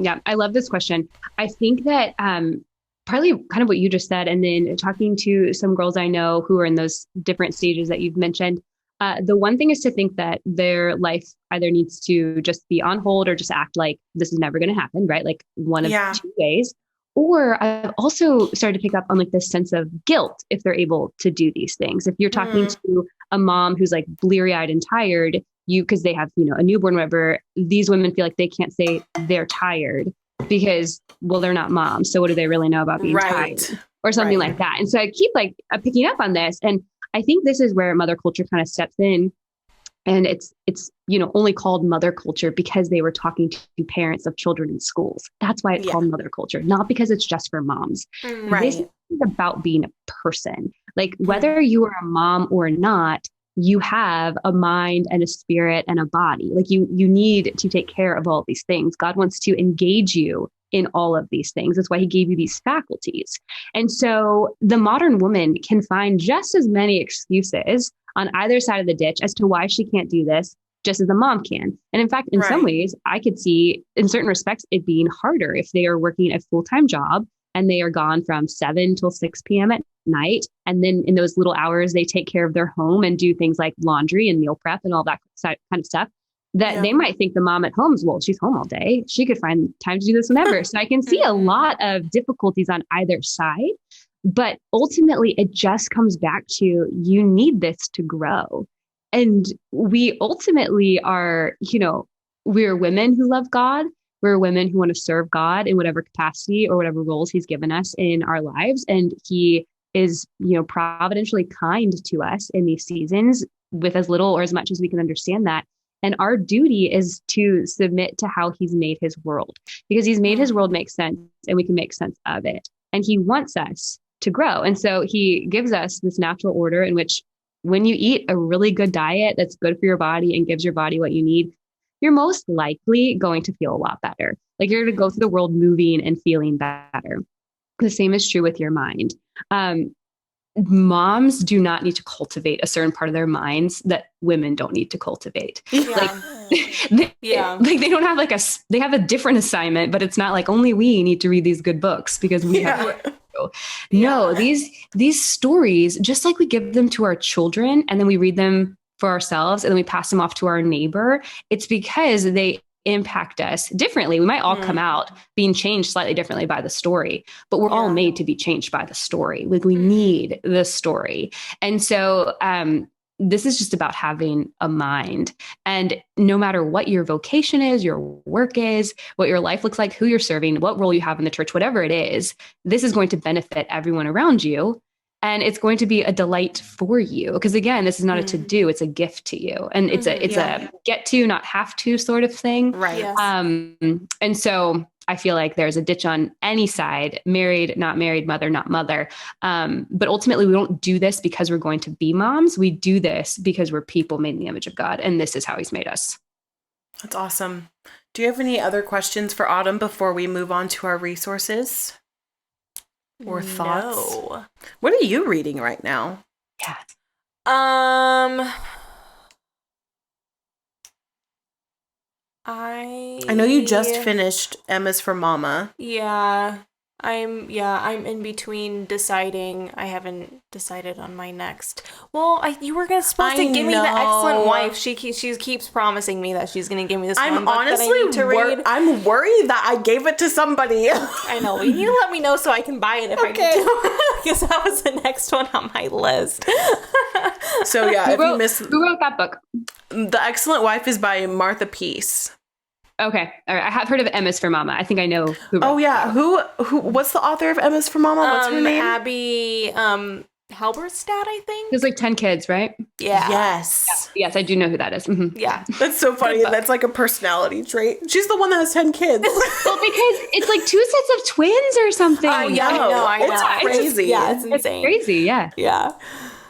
Yeah, I love this question. I think that partly kind of what you just said, and then talking to some girls I know who are in those different stages that you've mentioned, the one thing is to think that their life either needs to just be on hold or just act like this is never going to happen, right? Like one of 2 ways. Or I've also started to pick up on like this sense of guilt if they're able to do these things. If you're talking to a mom who's like bleary-eyed and tired, because they have, a newborn, whatever, these women feel like they can't say they're tired because, well, they're not moms. So what do they really know about being tired or something like that? And so I keep picking up on this. And I think this is where mother culture kind of steps in, and it's only called mother culture because they were talking to parents of children in schools. That's why it's called mother culture, not because it's just for moms. This is about being a person. Like whether you are a mom or not, you have a mind and a spirit and a body. Like you need to take care of all these things. God wants to engage you in all of these things. That's why he gave you these faculties. And so the modern woman can find just as many excuses on either side of the ditch as to why she can't do this, just as the mom can. And in fact, in some ways, I could see in certain respects, it being harder if they are working a full-time job and they are gone from 7 till 6 p.m. at night. And then in those little hours, they take care of their home and do things like laundry and meal prep and all that kind of stuff. That they might think the mom at home is, well, she's home all day. She could find time to do this whenever. So I can see a lot of difficulties on either side. But ultimately, it just comes back to you need this to grow. And we ultimately are, we're women who love God. We're women who want to serve God in whatever capacity or whatever roles he's given us in our lives. And he is, providentially kind to us in these seasons with as little or as much as we can understand that. And our duty is to submit to how he's made his world, because he's made his world make sense and we can make sense of it. And he wants us to grow. And so he gives us this natural order in which when you eat a really good diet that's good for your body and gives your body what you need, you're most likely going to feel a lot better. Like you're going to go through the world moving and feeling better. The same is true with your mind. Moms do not need to cultivate a certain part of their minds that women don't need to cultivate. Like they don't have they have a different assignment, but it's not like only we need to read these good books because we have to. No, these stories, just like we give them to our children and then we read them for ourselves and then we pass them off to our neighbor, it's because they impact us differently. We might all come out being changed slightly differently by the story, but we're all made to be changed by the story. Like we need the story. And so this is just about having a mind. And no matter what your vocation is, your work is, what your life looks like, who you're serving, what role you have in the church, whatever it is, this is going to benefit everyone around you. And it's going to be a delight for you. Because again, this is not a to-do, it's a gift to you. And it's a get to, not have to sort of thing. Right. Yes. And so I feel like there's a ditch on any side, married, not married, mother, not mother. But ultimately we don't do this because we're going to be moms. We do this because we're people made in the image of God. And this is how he's made us. That's awesome. Do you have any other questions for Autumn before we move on to our resources or thoughts? No. What are you reading right now? Yeah. I know you just finished Emma's for Mama. Yeah. I'm in between deciding. I haven't decided on my next. Well, you were supposed to give me The Excellent Wife. She keeps promising me that she's gonna give me this one book that I need to read. I'm worried that I gave it to somebody. I know. You need to let me know so I can buy it if I need to. Because that was the next one on my list. So yeah, who wrote that book? The Excellent Wife is by Martha Peace. Okay. All right. I have heard of Emma's for Mama. I think I know who wrote Oh yeah. Who what's the author of Emma's for Mama? What's her name? Abby Halberstadt, I think. There's like 10 kids, right? Yeah. Yes. Yes, I do know who that is. Mm-hmm. Yeah. That's so funny. That's like a personality trait. She's the one that has 10 kids. Well, because it's like 2 sets of twins or something. I know. It's crazy. It's insane. It's crazy, yeah. Yeah.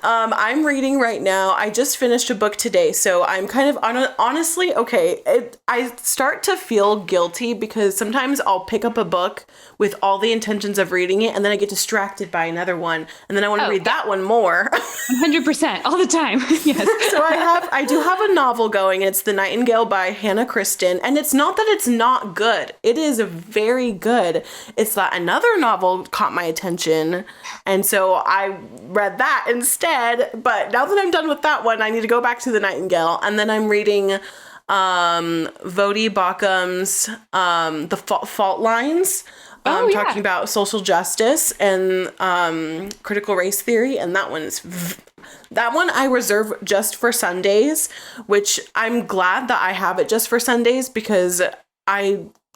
I'm reading right now. I just finished a book today, so I'm kind of honestly, okay, I start to feel guilty because sometimes I'll pick up a book with all the intentions of reading it, and then I get distracted by another one, and then I want to read that one more. 100%, all the time. Yes. So I do have a novel going. It's The Nightingale by Hannah Kristen, and it's not that it's not good. It is very good. It's that another novel caught my attention, and so I read that instead. But now that I'm done with that one, I need to go back to The Nightingale. And then I'm reading Vodi Baucham's The Fault Lines, talking about social justice and critical race theory. And that one I reserve just for Sundays, which I'm glad that I have it just for Sundays because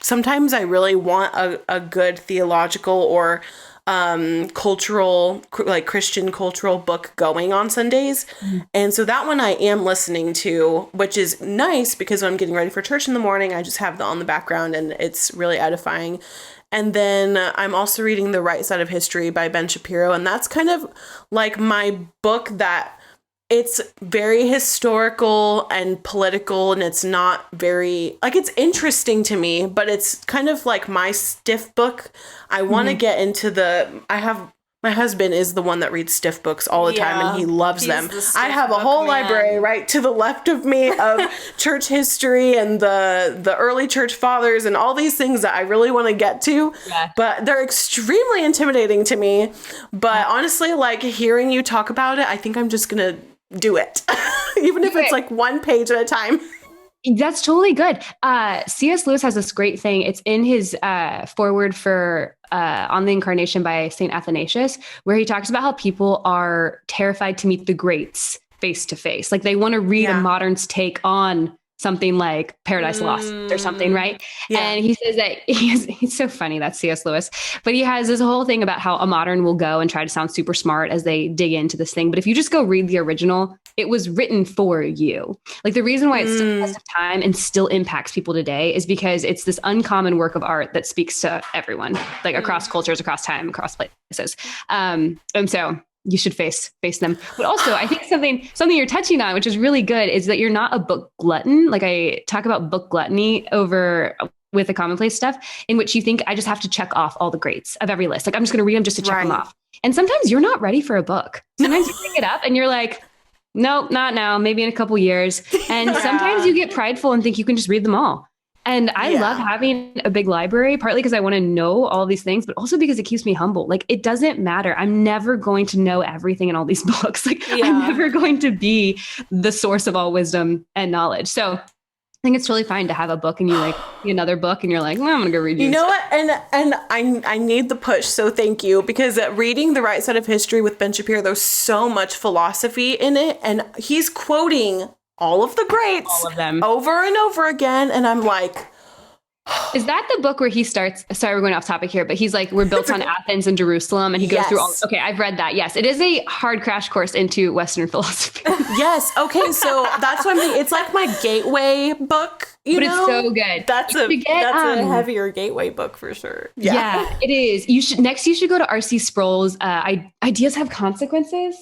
sometimes I really want a good theological or cultural, like Christian cultural book going on Sundays. And so that one I am listening to, which is nice because when I'm getting ready for church in the morning, I just have that on the background and it's really edifying. And then I'm also reading The Right Side of History by Ben Shapiro. And that's kind of like my book that it's very historical and political, and it's not very, like, it's interesting to me, but it's kind of like my stiff book. I want to get into my husband is the one that reads stiff books all the time, and he loves them. I have a whole library right to the left of me of church history and the early church fathers and all these things that I really want to get to, but they're extremely intimidating to me. But honestly, like, hearing you talk about it, I think I'm just going to do it, even if it's like one page at a time. That's totally good. C.S. Lewis has this great thing. It's in his foreword for On the Incarnation by St. Athanasius, where he talks about how people are terrified to meet the greats face to face. Like they want to read a modern's take on something like Paradise Lost or something, right? Yeah. And he says that he's so funny, that's C.S. Lewis, but he has this whole thing about how a modern will go and try to sound super smart as they dig into this thing. But if you just go read the original, it was written for you. Like the reason why it stood the test of time and still impacts people today is because it's this uncommon work of art that speaks to everyone, like across cultures, across time, across places. And so you should face them. But also, I think something you're touching on, which is really good, is that you're not a book glutton. Like I talk about book gluttony with the commonplace stuff, in which you think I just have to check off all the greats of every list. Like I'm just going to read them just to check them off. And sometimes you're not ready for a book. Sometimes you pick it up and you're like, nope, not now, maybe in a couple years. And sometimes you get prideful and think you can just read them all. And I love having a big library, partly because I want to know all these things, but also because it keeps me humble. Like it doesn't matter. I'm never going to know everything in all these books. Like I'm never going to be the source of all wisdom and knowledge. So I think it's totally fine to have a book and you like another book and you're like, well, I'm going to go read You know what? And I need the push. So thank you, because reading The Right Side of History with Ben Shapiro, there's so much philosophy in it. And he's quoting all of the greats, all of them, over and over again. And I'm like, Is that the book where he starts? Sorry, we're going off topic here, but he's like, we're built on Athens and Jerusalem, and he goes through all. Okay, I've read that. Yes, it is a hard crash course into Western philosophy. Yes. Okay, so that's what I'm thinking. It's like my gateway book. But it's so good. That's a heavier gateway book for sure. Yeah, it is. You should go to R.C. Sproul's Ideas Have Consequences.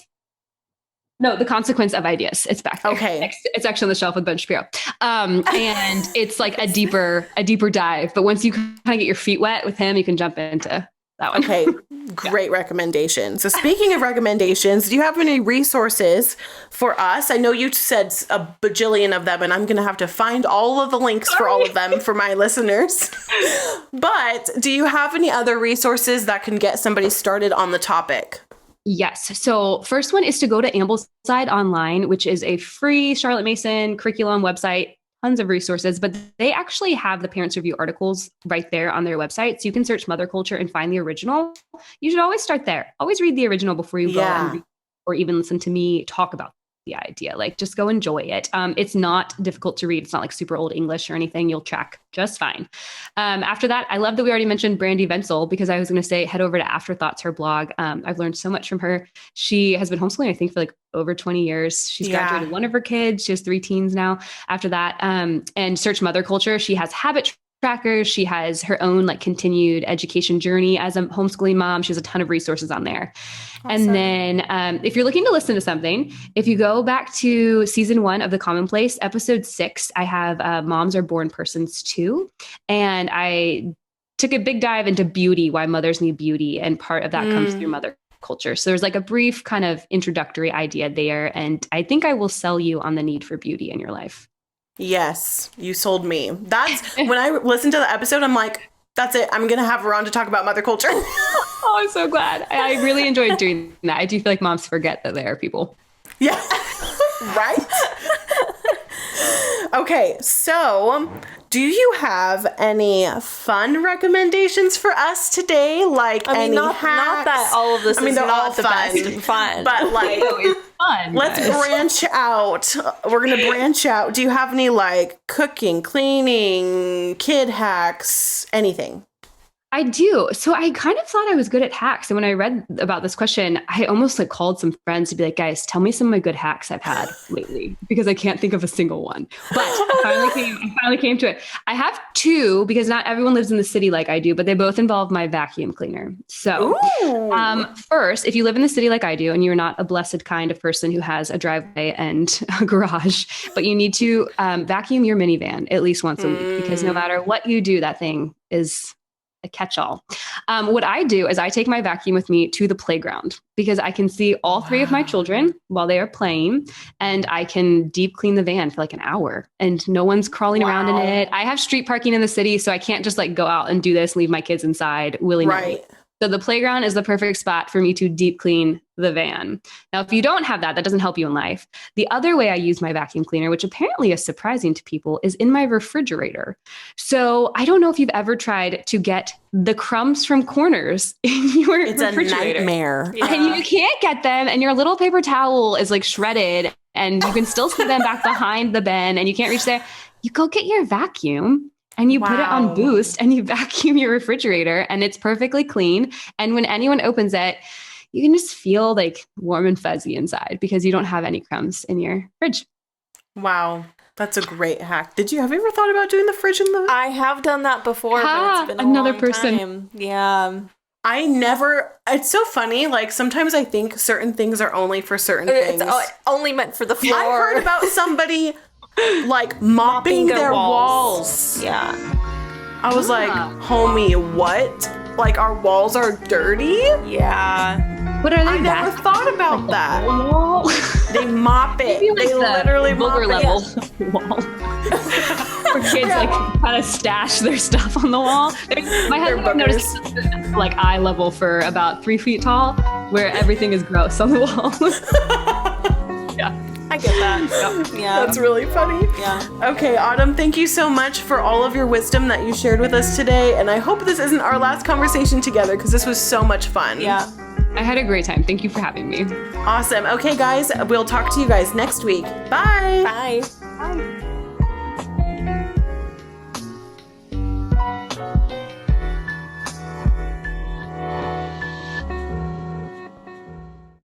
No, The Consequence of Ideas. It's back there. Okay. It's actually on the shelf with Ben Shapiro. And it's like a deeper dive. But once you kind of get your feet wet with him, you can jump into that one. Okay. Great recommendation. So speaking of recommendations, do you have any resources for us? I know you said a bajillion of them, and I'm going to have to find all of the links for all of them for my listeners. But do you have any other resources that can get somebody started on the topic? Yes. So first one is to go to Ambleside Online, which is a free Charlotte Mason curriculum website, tons of resources, but they actually have the parents review articles right there on their website. So you can search mother culture and find the original. You should always start there. Always read the original before you go and read, or even listen to me talk about the idea. Like, just go enjoy it. It's not difficult to read. It's not like super old English or anything. You'll track just fine. After that, I love that we already mentioned Brandy Wenzel, because I was going to say, head over to Afterthoughts, her blog. I've learned so much from her. She has been homeschooling, I think, for like over 20 years. She's graduated one of her kids. She has 3 teens now after that. And search mother culture. She has habit trackers. She has her own like continued education journey as a homeschooling mom. She has a ton of resources on there. Awesome. And then if you're looking to listen to something, if you go back to season 1 of The Commonplace, episode 6, I have Moms Are Born Persons Too. And I took a big dive into beauty, why mothers need beauty. And part of that comes through mother culture. So there's like a brief kind of introductory idea there. And I think I will sell you on the need for beauty in your life. Yes, you sold me. That's when I listened to the episode, I'm like, that's it. I'm going to have her on to talk about mother culture. Oh, I'm so glad. I really enjoyed doing that. I do feel like moms forget that they are people. Yeah. Right? Okay, so do you have any fun recommendations for us today? Like, any hacks? Not that all of this is they're not all the best and fun. But like, fun, let's branch out. We're going to branch out. Do you have any like cooking, cleaning, kid hacks, anything? I do. So I kind of thought I was good at hacks. And when I read about this question, I almost like called some friends to be like, guys, tell me some of my good hacks I've had lately, because I can't think of a single one. But I finally came to it. I have 2, because not everyone lives in the city like I do, but they both involve my vacuum cleaner. So first, if you live in the city like I do, and you're not a blessed kind of person who has a driveway and a garage, but you need to vacuum your minivan at least once a week, because no matter what you do, that thing is a catch-all. What I do is I take my vacuum with me to the playground, because I can see all 3 of my children while they are playing, and I can deep clean the van for like an hour and no one's crawling around in it. I have street parking in the city, so I can't just like go out and do this, leave my kids inside willy-nilly. Right. So the playground is the perfect spot for me to deep clean the van. Now, if you don't have that, that doesn't help you in life. The other way I use my vacuum cleaner, which apparently is surprising to people, is in my refrigerator. So I don't know if you've ever tried to get the crumbs from Corners in your refrigerator. It's a nightmare. Yeah. And you can't get them, and your little paper towel is like shredded, and you can still see them back behind the bin, and you can't reach there. You go get your vacuum, and you put it on boost, and you vacuum your refrigerator, and it's perfectly clean. And when anyone opens it, you can just feel like warm and fuzzy inside, because you don't have any crumbs in your fridge. Wow. That's a great hack. Have you ever thought about doing the fridge in the... I have done that before, but it's been another long person. Time. Yeah. I never... It's so funny. Like, sometimes I think certain things are only for certain things. It's only meant for the floor. I heard about somebody... like mopping their walls. Yeah. I was like, homie, what? Like, our walls are dirty? Yeah. What are they? I never thought about like that. Wall? They mop it. Like they literally mop it. Level wall. Where kids like kind of stash their stuff on the wall. My husband noticed like eye level for about 3 feet tall, where everything is gross on the wall. Yeah. I get that. Yeah. That's really funny. Yeah. Okay, Autumn, thank you so much for all of your wisdom that you shared with us today. And I hope this isn't our last conversation together, because this was so much fun. Yeah. I had a great time. Thank you for having me. Awesome. Okay, guys, we'll talk to you guys next week. Bye. Bye. Bye.